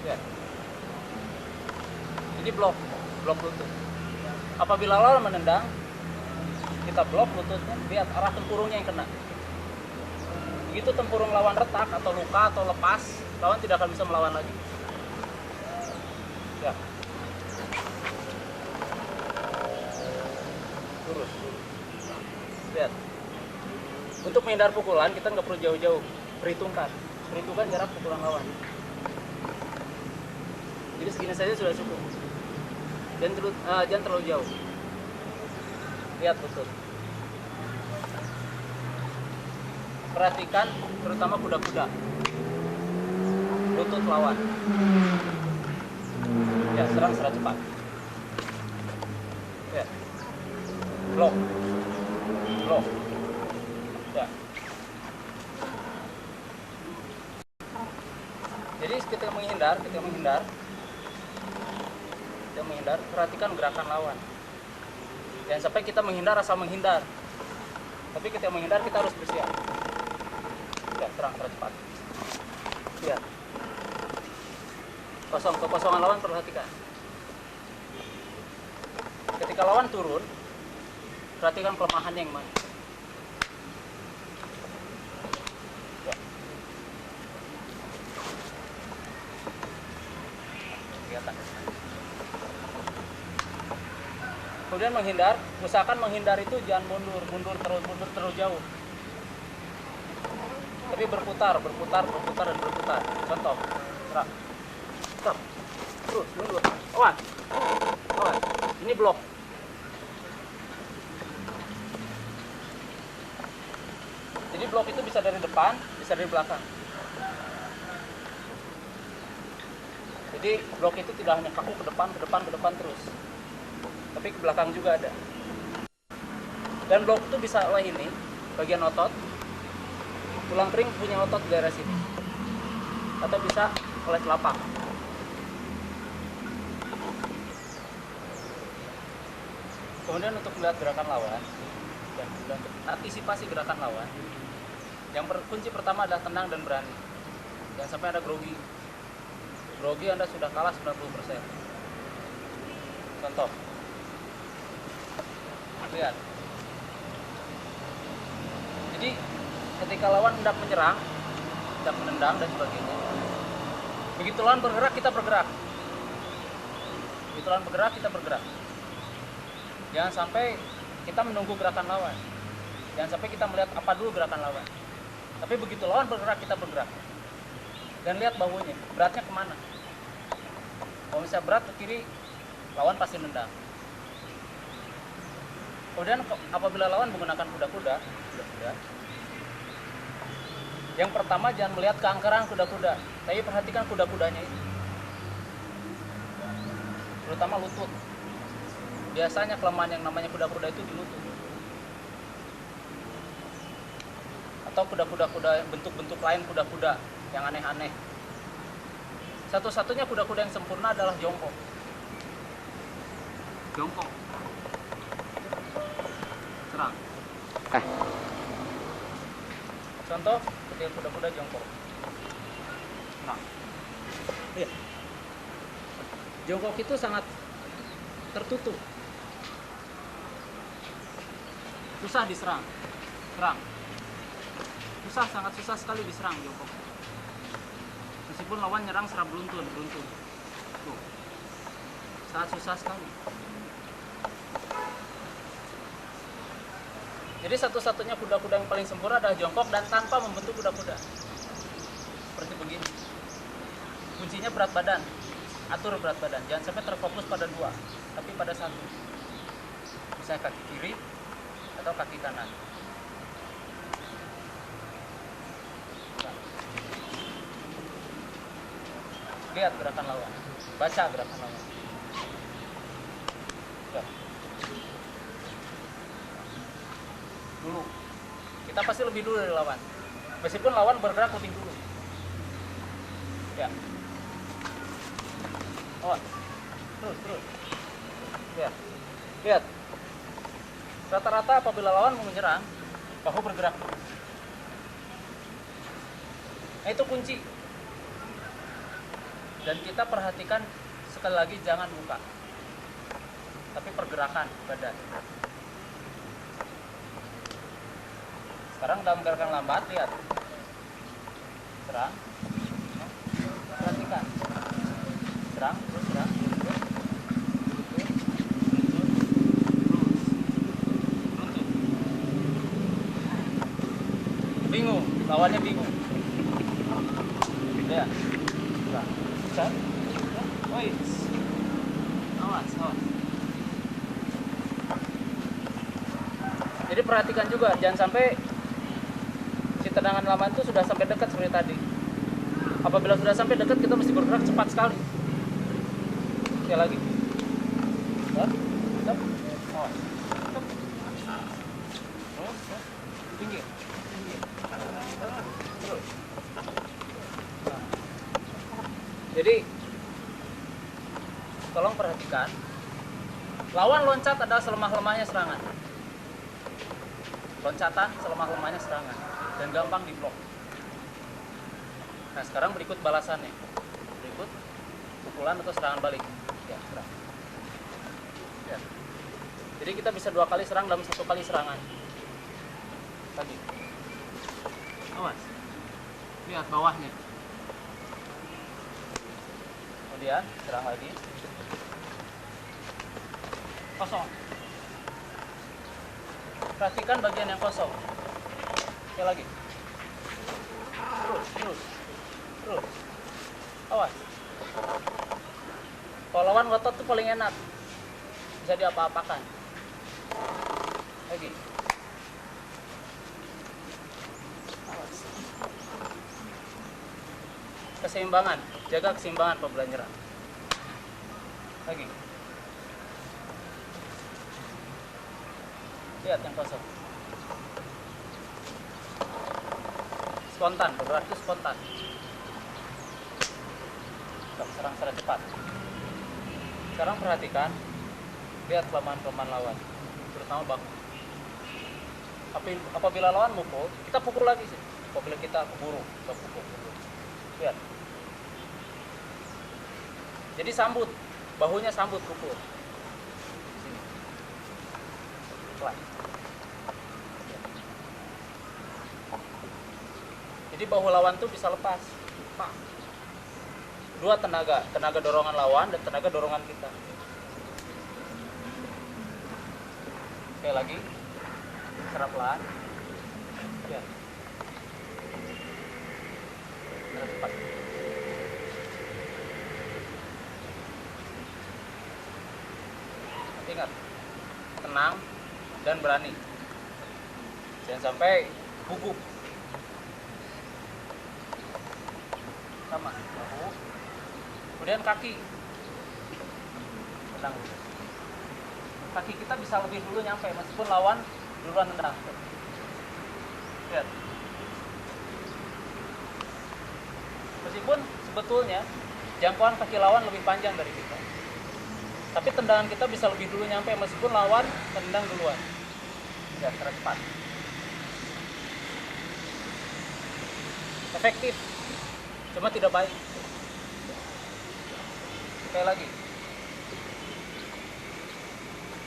Ya. Ini blok lutut. Apabila lawan menendang, kita blok lututnya, lihat arah tempurungnya yang kena. Begitu tempurung lawan retak atau luka atau lepas, lawan tidak akan bisa melawan lagi. Ya. Lurus. Lihat. Untuk menghindar pukulan kita nggak perlu jauh-jauh. Perhitungkan jarak pukulan lawan. Jadi segini saja sudah cukup. Jangan terlalu jauh. Lihat lutut. Perhatikan terutama kuda-kuda. Lutut lawan. Ya, serang secara cepat. Ya. Blok. Ya. Jadi ketika menghindar, perhatikan gerakan lawan. Jangan sampai kita menghindar asal menghindar. Tapi ketika menghindar kita harus bersiap. Ya, serang secara cepat. Ya. Kekosongan lawan perhatikan. Ketika lawan turun, perhatikan kelemahannya yang mana. Ya. Kelihatan. Kemudian menghindar, usahakan menghindar itu jangan mundur terlalu jauh. Tapi berputar dan berputar. Contoh, serang. Stop. Terus mundur. Awas. Ini blok. Jadi blok itu bisa dari depan, bisa dari belakang. Jadi blok itu tidak hanya kaku ke depan terus. Tapi ke belakang juga ada. Dan blok itu bisa oleh ini, bagian otot. Tulang kering punya otot di daerah sini. Atau bisa oleh telapak. Kemudian untuk melihat gerakan lawan dan antisipasi gerakan lawan, yang kunci pertama adalah tenang dan berani. Jangan sampai ada grogi. Grogi Anda sudah kalah 90%. Contoh. Lihat. Jadi ketika lawan hendak menyerang, hendak menendang dan sebagainya, begitu lawan bergerak kita bergerak. Begitu lawan bergerak kita bergerak. Jangan sampai kita menunggu gerakan lawan. Jangan sampai kita melihat apa dulu gerakan lawan. Tapi begitu lawan bergerak kita bergerak. Dan lihat bahunya, beratnya kemana. Kalau misalnya berat ke kiri, lawan pasti nendang. Kemudian apabila lawan menggunakan kuda-kuda, yang pertama jangan melihat keangkeran kuda-kuda, tapi perhatikan kuda-kudanya itu. Terutama lutut. Biasanya kelemahan yang namanya kuda-kuda itu di lutut. Atau kuda-kuda bentuk-bentuk lain kuda-kuda yang aneh-aneh. Satu-satunya kuda-kuda yang sempurna adalah jongkok. Serang. Contoh ketika kuda-kuda jongkok. Nah, lihat. Jongkok itu sangat tertutup. Susah diserang. Sangat susah sekali diserang jongkok. Meskipun lawan nyerang secara beruntun. Tuh. Sangat susah sekali. Jadi satu-satunya kuda-kuda yang paling sempurna adalah jongkok dan tanpa membentuk kuda-kuda. Seperti begini. Kuncinya berat badan. Atur berat badan. Jangan sampai terfokus pada dua, tapi pada satu. Misalnya kaki kiri atau kaki kanan. Lihat gerakan lawan. Baca gerakan lawan. Ya. Dulu. Kita pasti lebih dulu dari lawan. Meskipun lawan bergerak lebih dulu. Ya. Awas. Terus. Lihat. Lihat. Rata-rata apabila lawan mau menyerang, bahu bergerak dulu. Nah, itu kunci. Dan kita perhatikan sekali lagi jangan buka, tapi pergerakan badan. Sekarang dalam gerakan lambat, lihat. Serang. Perhatikan. Serang, terus serang. Bingung, lawannya bingung. Ya. Serang. Wait. Awas. Jadi perhatikan juga, jangan sampai si tendangan lawan itu sudah sampai dekat seperti tadi. Apabila sudah sampai dekat, kita mesti bergerak cepat sekali. Sekali lagi. Stop. Awas. Stop. Terus. Pinggir. Terus. Jadi tolong perhatikan, lawan loncat adalah selemah-lemahnya serangan. Loncatan selemah-lemahnya serangan dan gampang diblok. Nah, sekarang berikut balasannya. Berikut pukulan atau serangan balik. Ya, serang. Ya. Jadi kita bisa 2 kali serang dalam 1 kali serangan. Tadi. Awas. Lihat bawahnya. Kemudian serang lagi. Kosong. Perhatikan bagian yang kosong. Sekali lagi. Terus. Awas. Kalau lawan ngotot tuh paling enak. Bisa diapa-apakan. Lagi. Awas. Keseimbangan. Jaga keseimbangan apabila nyerang. Lagi. Lihat yang kosong. Spontan, bergerak itu spontan. Serang secara cepat. Sekarang perhatikan, lihat kelemahan-kelemahan lawan, terutama bahu. Apabila lawan mukul, kita pukul lagi sih. Apabila kita keburu, kita pukul. Lihat. Jadi sambut, bahunya sambut pukul. Sini. Pelan. Jadi bahu lawan tuh bisa lepas. Pak. 2 tenaga dorongan lawan dan tenaga dorongan kita. Sekali lagi, serap pelan. Ya. Cepat. Ingat, tenang dan berani. Jangan sampai gugup. Sama, bahu. Kemudian kaki. Tendang. Kaki kita bisa lebih dulu nyampe meskipun lawan duluan tendang. Lihat. Meskipun sebetulnya jangkauan kaki lawan lebih panjang dari kita. Tapi tendangan kita bisa lebih dulu nyampe meskipun lawan tendang duluan. Ya, secara cepat. Efektif. Cuma tidak baik. Sekali lagi.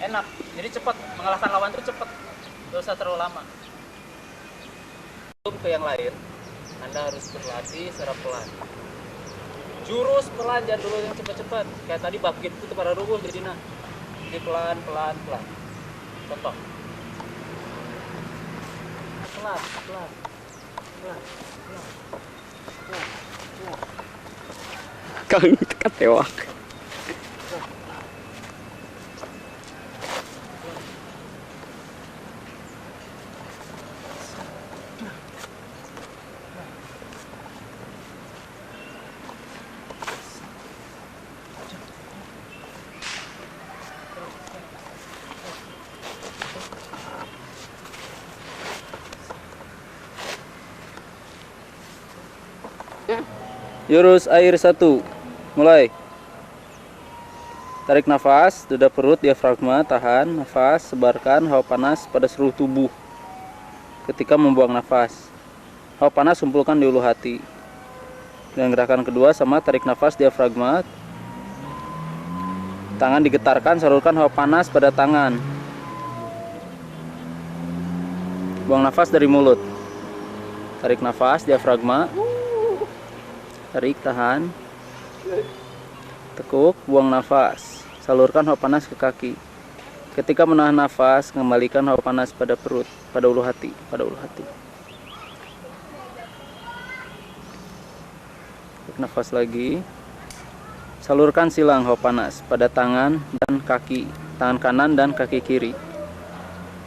Enak. Jadi cepat. Mengalahkan lawan itu cepat. Tidak usah terlalu lama. Sebelum ke yang lain, Anda harus berlatih secara pelan. Jurus pelan, jangan dulu yang cepat-cepat. Kayak tadi bakit itu pada rubuh jadi nah. Jadi pelan. Contoh. Kang tekan tewak. Jurus air 1. Mulai. Tarik nafas, dada perut, diafragma, tahan nafas, sebarkan hawa panas pada seluruh tubuh. Ketika membuang nafas, hawa panas kumpulkan di ulu hati. Dan gerakan kedua sama, tarik nafas, diafragma, tangan digetarkan, salurkan hawa panas pada tangan. Buang nafas dari mulut. Tarik nafas, diafragma, tarik, tahan, tekuk, buang nafas, salurkan hawa panas ke kaki. Ketika menahan nafas, kembalikan hawa panas pada perut, pada ulu hati, Tarik nafas lagi, salurkan silang hawa panas pada tangan dan kaki, tangan kanan dan kaki kiri,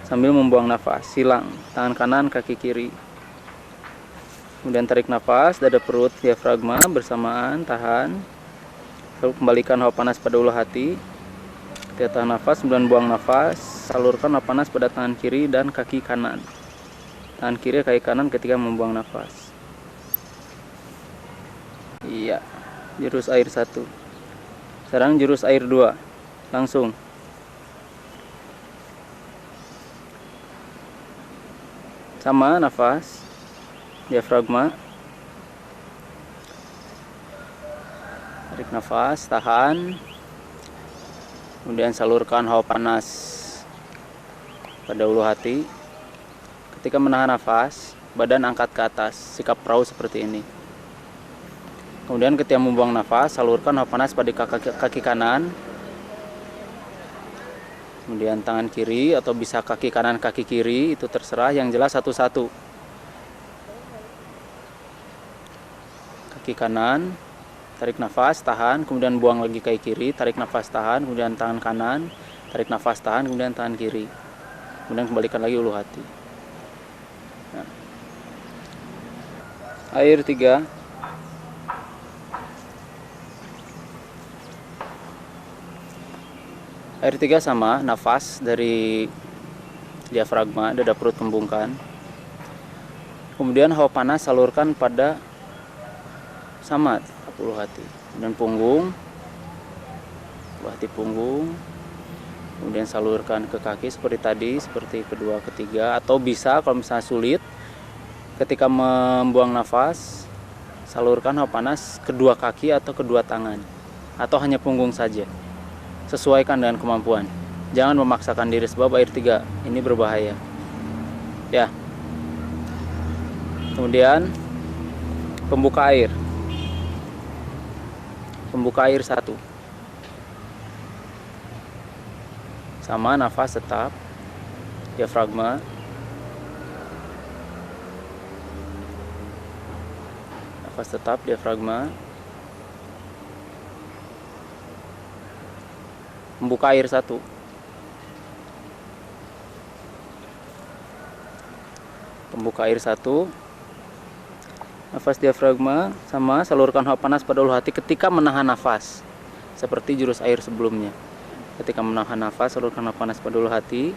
sambil membuang nafas. Silang tangan kanan, kaki kiri. Kemudian tarik nafas, dada perut, diafragma bersamaan, tahan. Lalu kembalikan hawa panas pada ulu hati. Ketika tahan nafas, kemudian buang nafas, salurkan hawa panas pada tangan kiri dan kaki kanan. Tangan kiri, kaki kanan ketika membuang nafas. Iya, jurus air 1. Sekarang jurus air 2. Langsung. Sama nafas, diafragma, tarik nafas, tahan, kemudian salurkan hawa panas pada ulu hati. Ketika menahan nafas, badan angkat ke atas, sikap perahu seperti ini. Kemudian ketika membuang nafas, salurkan hawa panas pada kaki kanan, kemudian tangan kiri, atau bisa kaki kanan, kaki kiri, itu terserah, yang jelas satu-satu. Kaki kanan, tarik nafas, tahan, kemudian buang lagi kaki kiri, tarik nafas, tahan, kemudian tangan kanan, tarik nafas, tahan, kemudian tangan kiri, kemudian kembalikan lagi ulu hati. Nah. Air 3. Air 3 sama, nafas dari diafragma, dada perut kembungkan. Kemudian hawa panas salurkan pada sama ulu hati, dan punggung, ulu hati punggung, kemudian salurkan ke kaki seperti tadi, seperti kedua, ketiga, atau bisa kalau misalnya sulit, ketika membuang nafas, salurkan hawa panas kedua kaki atau kedua tangan, atau hanya punggung saja. Sesuaikan dengan kemampuan. Jangan memaksakan diri sebab air 3 ini berbahaya. Ya. Kemudian pembuka air. Pembuka air 1. Sama, nafas tetap, diafragma, nafas tetap, diafragma. Membuka air 1. Pembuka air 1. Nafas diafragma sama, salurkan hawa panas pada ulu hati ketika menahan nafas. Seperti jurus air sebelumnya. Ketika menahan nafas, salurkan hawa panas pada ulu hati.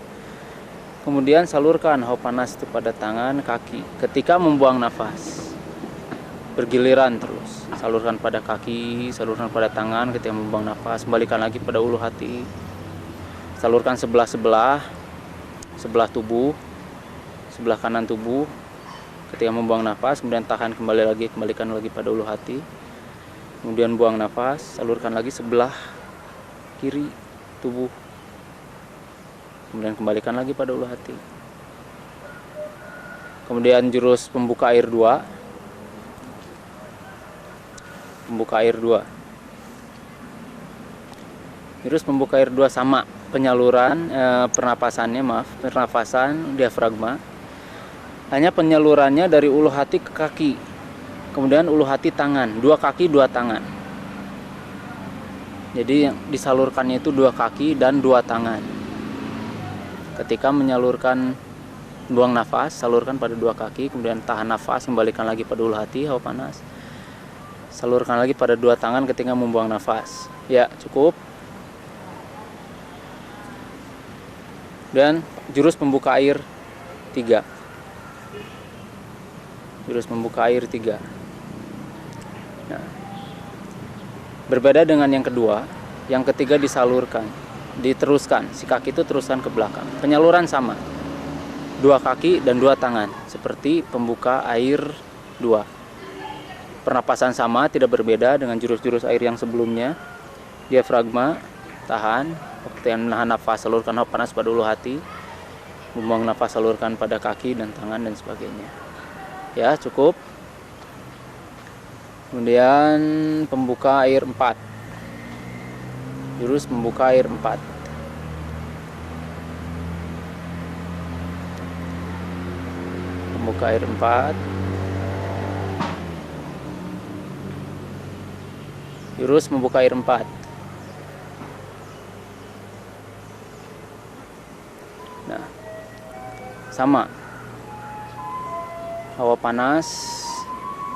Kemudian salurkan hawa panas itu pada tangan, kaki. Ketika membuang nafas, bergiliran terus. Salurkan pada kaki, salurkan pada tangan ketika membuang nafas, kembalikan lagi pada ulu hati. Salurkan sebelah tubuh, sebelah kanan tubuh ketika membuang nafas, kemudian tahan, kembali lagi, kembalikan lagi pada ulu hati. Kemudian buang nafas, salurkan lagi sebelah kiri tubuh, kemudian kembalikan lagi pada ulu hati. Kemudian jurus pembuka air 2. Pembuka air 2. Jurus pembuka air 2 sama, penyaluran pernapasan diafragma. Hanya penyalurannya dari ulu hati ke kaki, kemudian ulu hati tangan, 2 kaki 2 tangan. Jadi yang disalurkannya itu 2 kaki dan 2 tangan. Ketika menyalurkan buang nafas, salurkan pada 2 kaki, kemudian tahan nafas, kembalikan lagi pada ulu hati hawa panas. Salurkan lagi pada 2 tangan ketika membuang nafas. Ya, cukup. Dan jurus pembuka air 3. Jurus pembuka air 3. Nah, berbeda dengan yang kedua, yang ketiga disalurkan, diteruskan, si kaki itu teruskan ke belakang. Penyaluran sama, 2 kaki dan 2 tangan, seperti pembuka air 2. Pernapasan sama, tidak berbeda dengan jurus-jurus air yang sebelumnya. Diafragma, tahan, waktu yang menahan nafas, salurkan hawa panas pada ulu hati, membuang nafas, salurkan pada kaki dan tangan dan sebagainya. Ya, cukup. Kemudian pembuka air 4. Jurus pembuka air 4. Pembuka air 4. Jurus membuka air 4. Nah, sama. Hawa panas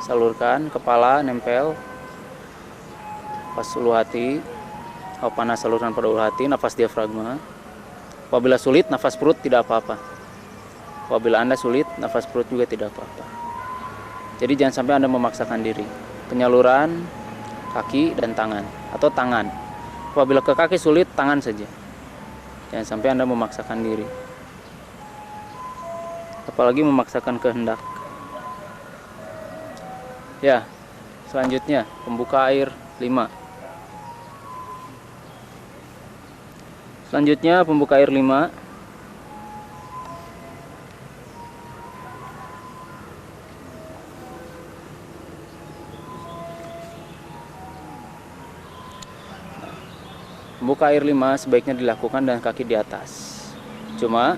salurkan, kepala nempel pas ulu hati. Hawa panas salurkan pada ulu hati, nafas diafragma. Apabila sulit, nafas perut tidak apa-apa. Apabila Anda sulit, nafas perut juga tidak apa-apa. Jadi jangan sampai Anda memaksakan diri. Penyaluran kaki dan tangan, atau tangan. Apabila ke kaki sulit, tangan saja. Jangan sampai Anda memaksakan diri, apalagi memaksakan kehendak. Ya, selanjutnya pembuka air 5. Selanjutnya pembuka air 5. Pembuka air 5 sebaiknya dilakukan dengan kaki di atas. Cuma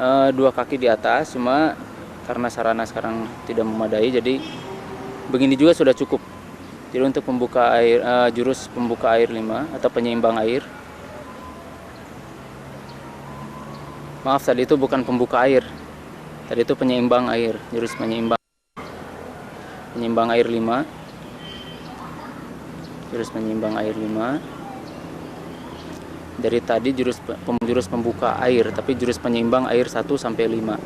2 kaki di atas, cuma karena sarana sekarang tidak memadai, jadi begini juga sudah cukup. Jadi untuk pembuka air, jurus pembuka air 5 atau penyeimbang air. Maaf, tadi itu bukan pembuka air. Tadi itu penyeimbang air, jurus penyeimbang. Penyeimbang air 5. Jurus penyeimbang air 5. Dari tadi jurus pembuka air, tapi jurus penyeimbang air 1 sampai 5.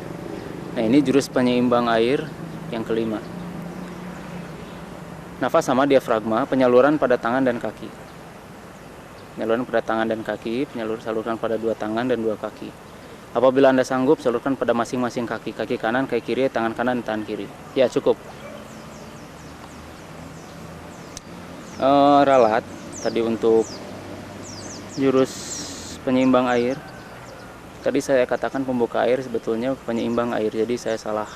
Nah, ini jurus penyeimbang air yang kelima. Nafas sama diafragma, penyaluran pada tangan dan kaki. Penyaluran pada tangan dan kaki, salurkan pada 2 tangan dan 2 kaki. Apabila Anda sanggup, salurkan pada masing-masing kaki. Kaki kanan, kaki kiri, tangan kanan, tangan kiri. Ya, cukup. Ralat tadi untuk jurus penyeimbang air. Tadi saya katakan pembuka air, sebetulnya penyeimbang air, jadi saya salah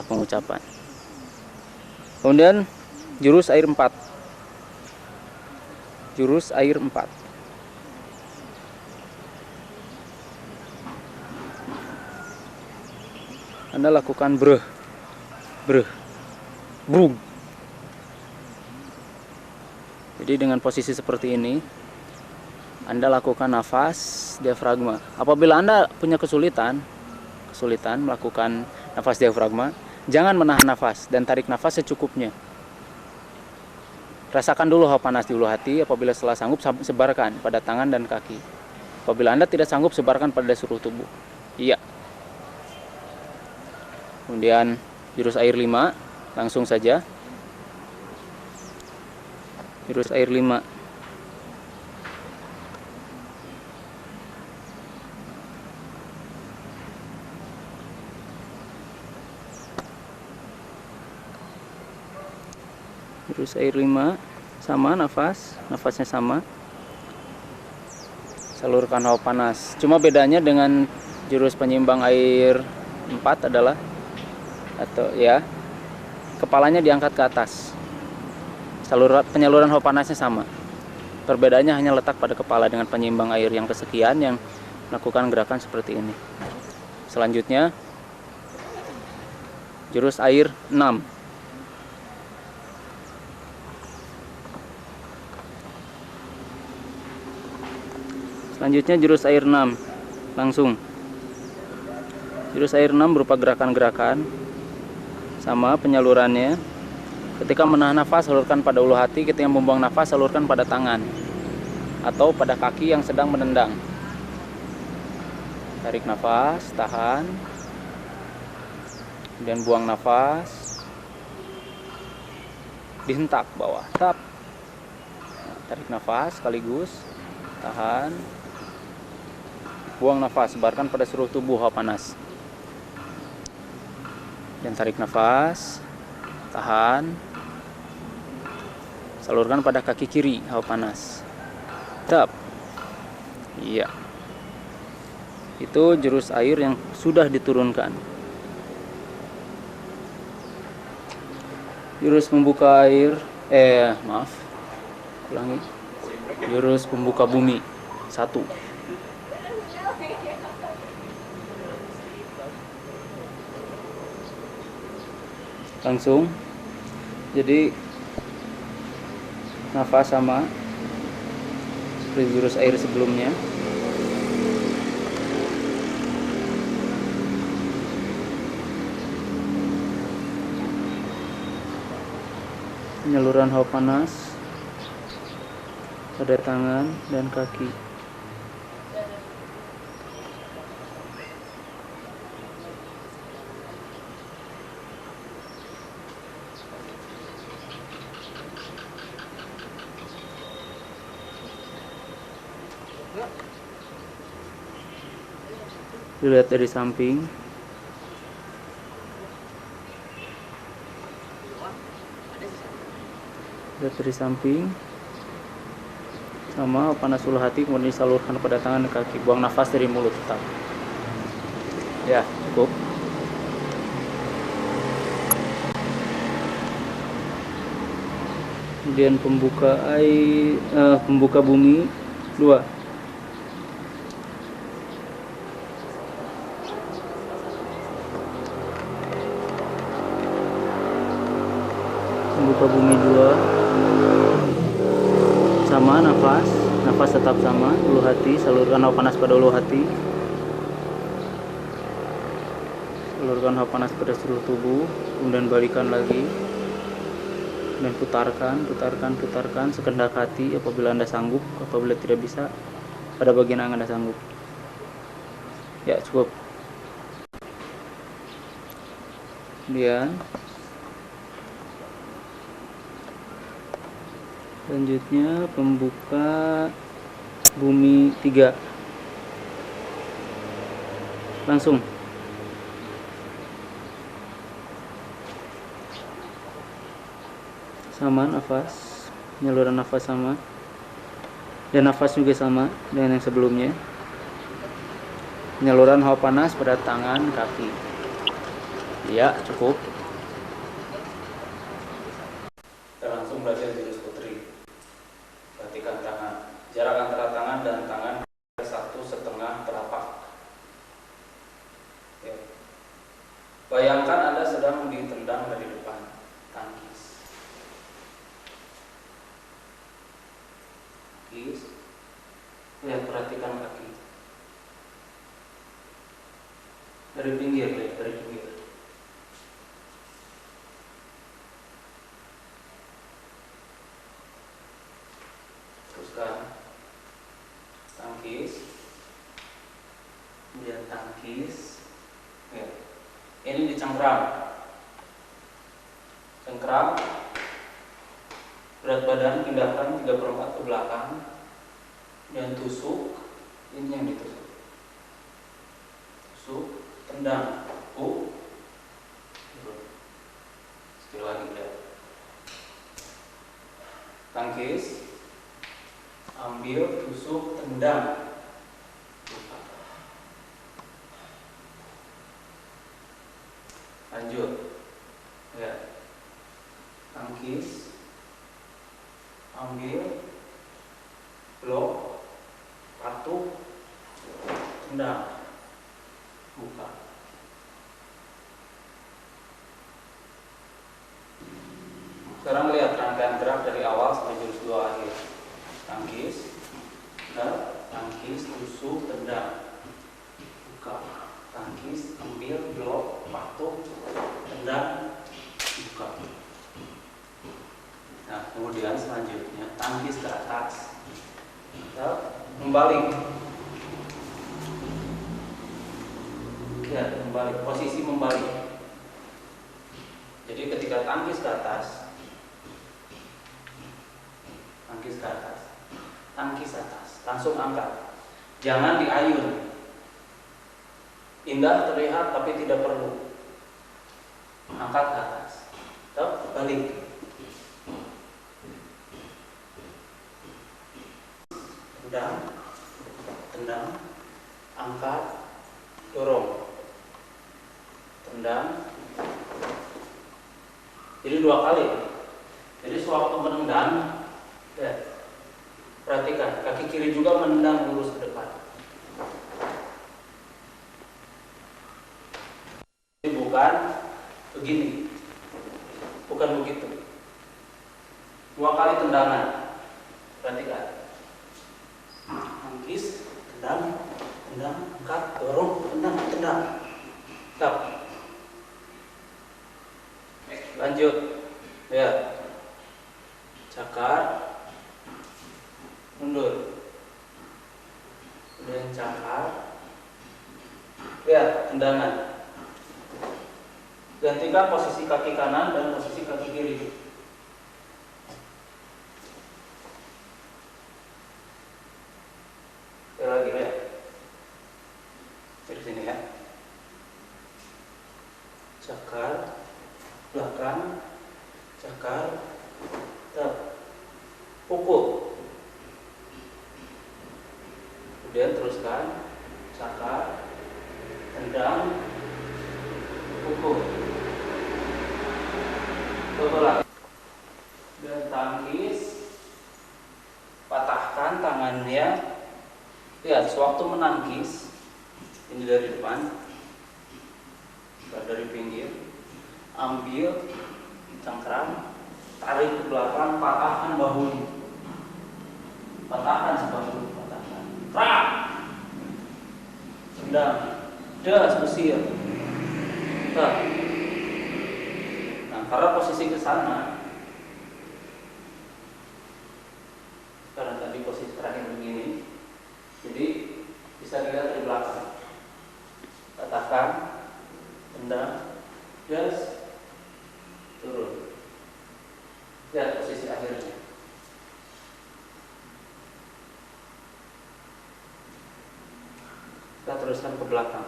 pengucapan. Kemudian jurus air 4. Jurus air 4. Anda lakukan breh, brung. Jadi dengan posisi seperti ini, Anda lakukan nafas diafragma. Apabila Anda punya kesulitan melakukan nafas diafragma, jangan menahan nafas dan tarik nafas secukupnya. Rasakan dulu hawa panas di ulu hati. Apabila setelah sanggup, sebarkan pada tangan dan kaki. Apabila Anda tidak sanggup, sebarkan pada seluruh tubuh. Iya. Kemudian jurus air 5, langsung saja. Jurus air 5. Jurus air 5 sama, nafasnya sama. Salurkan hawa panas. Cuma bedanya dengan jurus penyeimbang air 4 adalah kepalanya diangkat ke atas. Penyaluran hawa panasnya sama. Perbedaannya hanya letak pada kepala. Dengan penyeimbang air yang kesekian, yang Lakukan gerakan seperti ini. Selanjutnya jurus air 6. Selanjutnya jurus air 6. Langsung. Jurus air 6 berupa gerakan-gerakan sama penyalurannya. Ketika menahan nafas, salurkan pada ulu hati. Ketika membuang nafas, salurkan pada tangan atau pada kaki yang sedang menendang. Tarik nafas, tahan, kemudian buang nafas, dihentak bawah, tap. Tarik nafas sekaligus, tahan, buang nafas, sebarkan pada seluruh tubuh hawa panas. Dan tarik nafas, tahan, salurkan pada kaki kiri hawa panas, tap. Iya, itu jurus air yang sudah diturunkan. Jurus membuka air, ulangi. Jurus pembuka bumi 1. Langsung. Jadi nafas sama seperti jurus air sebelumnya. Penyaluran hawa panas pada tangan dan kaki. Dilihat dari samping. Lihat dari samping. Sama panas ulu hati, kemudian disalurkan pada tangan dan kaki. Buang nafas dari mulut tetap. Ya, cukup. Kemudian pembuka bumi 2. Pembuka bumi 2. Sama nafas tetap sama, ulu hati, salurkan hawa panas pada ulu hati. Salurkan hawa panas pada seluruh tubuh, kemudian balikan lagi. Dan putarkan sekehendak hati apabila Anda sanggup, apabila tidak bisa, pada bagian yang Anda sanggup. Ya, cukup. Kemudian selanjutnya pembuka bumi 3. Langsung. Sama nafas, penyaluran nafas sama, dan nafas juga sama dengan yang sebelumnya. Penyaluran hawa panas pada tangan, kaki. Ya, cukup. Kita langsung belajar jurus putri. Perhatikan tangan. Jarak antara tangan dan tangan 1,5 telapak. Ya. Bayangkan Anda sedang ditendang dari depan. Tangkis. Lihat, perhatikan kaki. Dari pinggir, lihat dari pinggir. Teruskan. Tangkis. Kemudian tangkis. Ya. Ini dicengkram. Cengkram. Berat badan pindahkan 3/4 ke belakang. Dan tusuk. Ini yang ditusuk. Tusuk. Tendang. Sekali lagi, lihat. Tangkis. Ambil, tusuk, tendang. Lanjut. Ya. Tangkis. Ambil, blok, patuh, tendang, buka. Sekarang lihat rangkaian gerak dari awal sampai jurus 2 akhir. Tangkis, tangkis, tusuk, tendang, buka. Tangkis, ambil, blok, patung, tendang, buka. Nah, kemudian selanjutnya tangkis ke atas, membalik. Ya, membalik, posisi membalik. Jadi ketika tangkis ke atas, tangkis atas, langsung angkat. Jangan diayun. Indah terlihat tapi tidak perlu. Angkat ke atas. Balik. Tendang, angkat, dorong. Tendang. Jadi 2 kali. Jadi sewaktu menendang, ya, perhatikan kaki kiri juga menendang lurus ke depan. Jadi bukan begini, bukan begitu. 2 kali tendangan. Perhatikan. Tangkis, tendang, angkat, dorong, tendang. Stop. Lanjut. Ya. Cakar, mundur. Kemudian cakar. Lihat tendangan. Gantikan posisi kaki kanan dan posisi kaki kiri. Lagi ya. Dari sini ya. Cakar, belakang, cakar, pukul. Kemudian teruskan, cakar, tendang, pukul. Berulang. Dan tangkis, patahkan tangannya. Lihat, sewaktu menangkis, ini dari depan, dari pinggir, ambil cengkram, tarik ke belakang, patahkan bahunya. Patahkan sebahunya, patahkan. Rak! Tendang. Das, usir. Nah, karena posisi ke sana, karena tadi posisi terakhir begini, jadi bisa dilihat dari belakang. Patahkan, tendang, das, turun. Lihat posisi akhirnya. Kita teruskan ke belakang.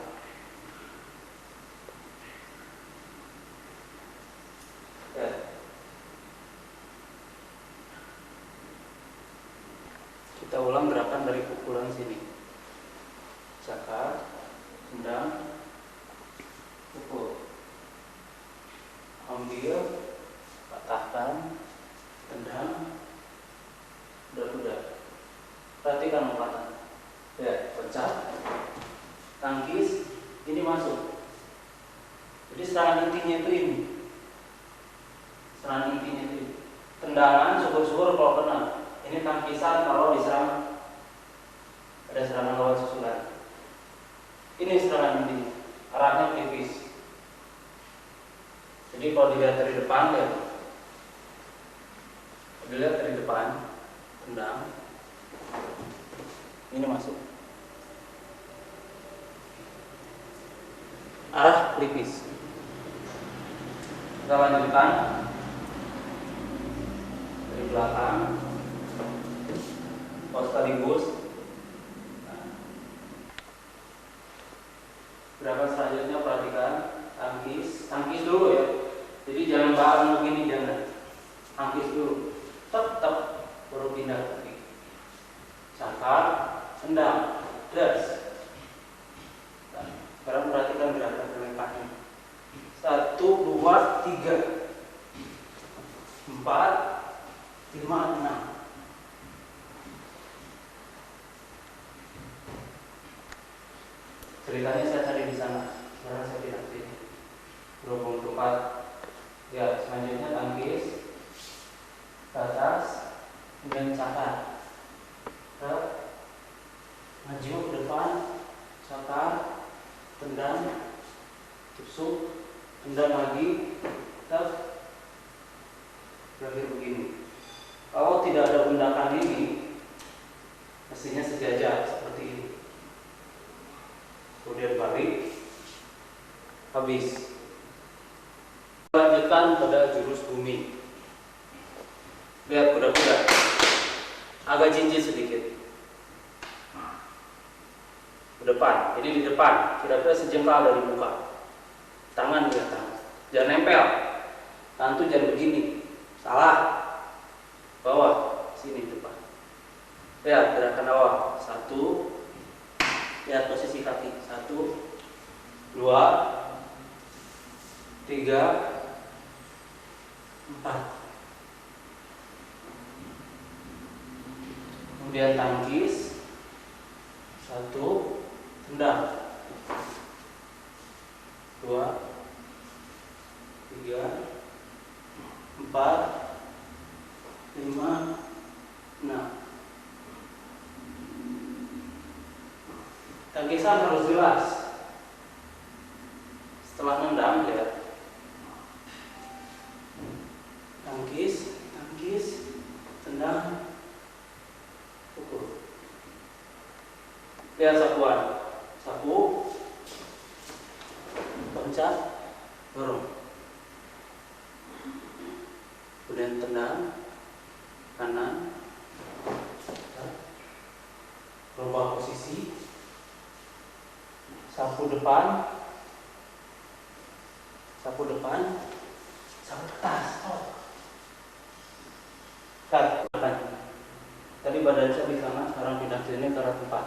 Ya. Kita ulang gerakan dari pukulan sini. Cakar, tendang, pukul. Ambil, patahkan, tendang, udah. Perhatikan lompatan. Ya, pencet, tangkis, ini masuk. Jadi serangan intinya itu ini. Serangan intinya itu ini. Tendangan syukur-syukur kalau kena. Ini tangkisan kalau diserang ada serangan lawan susulan. Ini serangan intinya. Arahnya tipis. Jadi kalau dilihat dari depan ya. Dilihat dari depan, tendang. Ini masuk. Arah pelipis. Kita lanjutkan dari belakang. Sekaligus. Gerakan selanjutnya perhatikan tangkis dulu ya. Jadi jangan bareng begini, jangan. Tangkis dulu. Tetap baru pindah kaki. Cakar, tendang, das. Nah, sekarang perhatikan gerakan melempahnya. 1, 2, 3, 4, 5, 6. Ceritanya saya tadi di sana, sekarang saya tidak di sini. Berhubung tempat. Ya, selanjutnya tangkis ke atas, kemudian cakar ke maju ke depan, cakar, tendang, tusuk, tendang lagi, berakhir begini. Kalau tidak ada undakan ini, mestinya sejajar seperti ini. Kemudian balik, habis. Lanjutkan pada jurus bumi. Lihat kuda-kuda, agak jinjit sedikit. Ke depan, ini di depan, kira-kira sejengkal dari muka. Tangan di atas, jangan nempel. Tangan tuh jangan begini, salah. Bawah, sini depan. Lihat gerakan awal, 1. Lihat posisi kaki, 1, 2, 3, 4. Kemudian tangkis, 1, tendang, 2, 3, 4, 5, 6. Tangkisan harus jelas. Setelah nendang, lihat. Tangkis, tendang, pukul. Lihat sapuan, sapu, loncat, dorong. Kemudian tendang, kanan, rubah posisi, sapu depan, sapu atas. Cut. Tadi badan saya di sana, sekarang pindah ke sini ke arah tempat.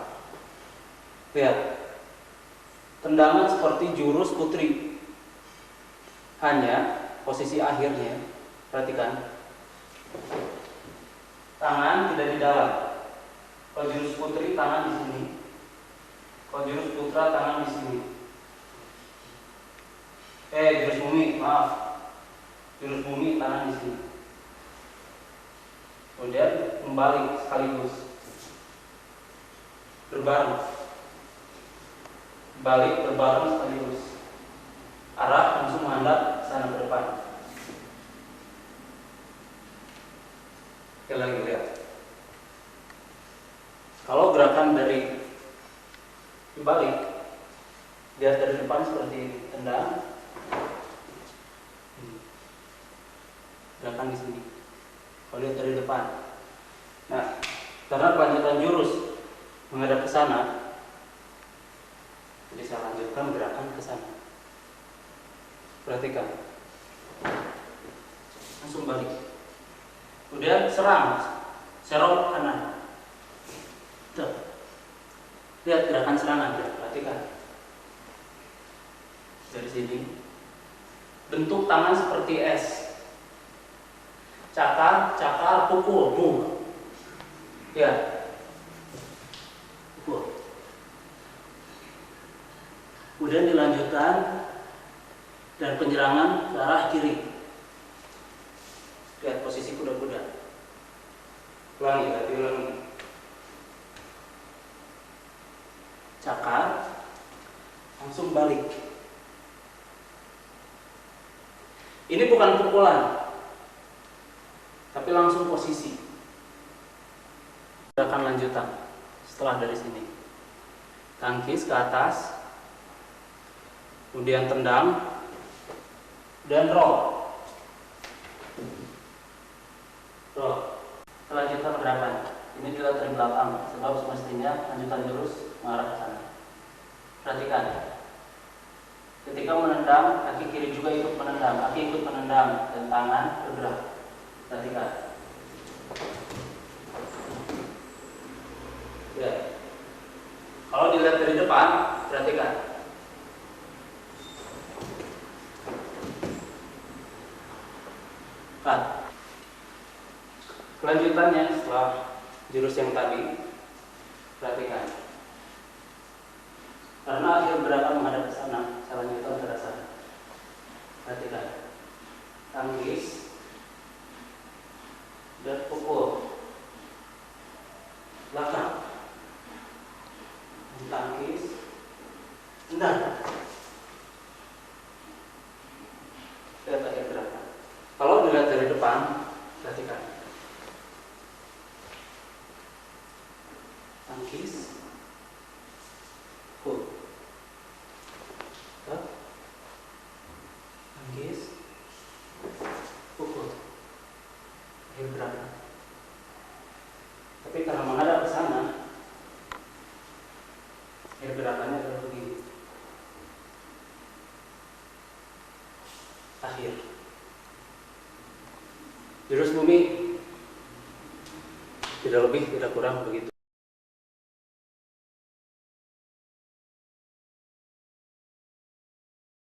Lihat, tendangan seperti jurus putri. Hanya posisi akhirnya, perhatikan, tangan tidak di dalam. Kalau jurus putri, tangan di sini. Kalau jurus putra, tangan di sini. Jurus bumi, maaf. Jurus bumi, tangan di sini. Kemudian membalik sekaligus, berbareng, balik berbareng sekaligus, arah langsung menghadap sana ke depan. Sekali lagi lihat. Kalau gerakan dari dibalik, lihat dari depan seperti ini, tendang, gerakan di sini. Kalau lihat dari depan. Nah, karena kelanjutan jurus menghadap ke sana, jadi saya lanjutkan gerakan ke sana. Perhatikan. Langsung balik. Kemudian serang, serong kanan. Tuh. Lihat gerakan serangan, ya. Perhatikan. Dari sini. Bentuk tangan seperti S. Cakar, pukul, boom. Ya. Pukul. Kemudian dilanjutkan dan penyerangan ke arah kiri. Lihat posisi kuda-kuda. Ulangi, ulangi. Cakar, langsung balik. Ini bukan pukulan, tapi langsung posisi. Gerakan lanjutan setelah dari sini. Tangkis ke atas, kemudian tendang, dan roll. Roll. Kelanjutan gerakan. Ini dilihat dari belakang, sebab semestinya lanjutan jurus mengarah ke sana. Perhatikan. Ketika menendang, kaki kiri juga ikut menendang, kaki ikut menendang, dan tangan bergerak. Perhatikan. Ya. Kalau dilihat dari depan, perhatikan. Cut. Kelanjutannya setelah jurus yang tadi, perhatikan. Karena akhir gerakan menghadap ke sana, salahnya itu antara sana. Perhatikan. Tangkis dan pukul. Belakang. Tangkis. Tendang. Lihat akhir gerakan. Kalau dilihat dari depan, perhatikan. Tangkis. Pukul. Tangkis. Pukul. Akhir gerakan. Tapi karena menghadap ke sana, akhir gerakannya adalah begini. Akhir. Jurus bumi tidak lebih tidak kurang begitu.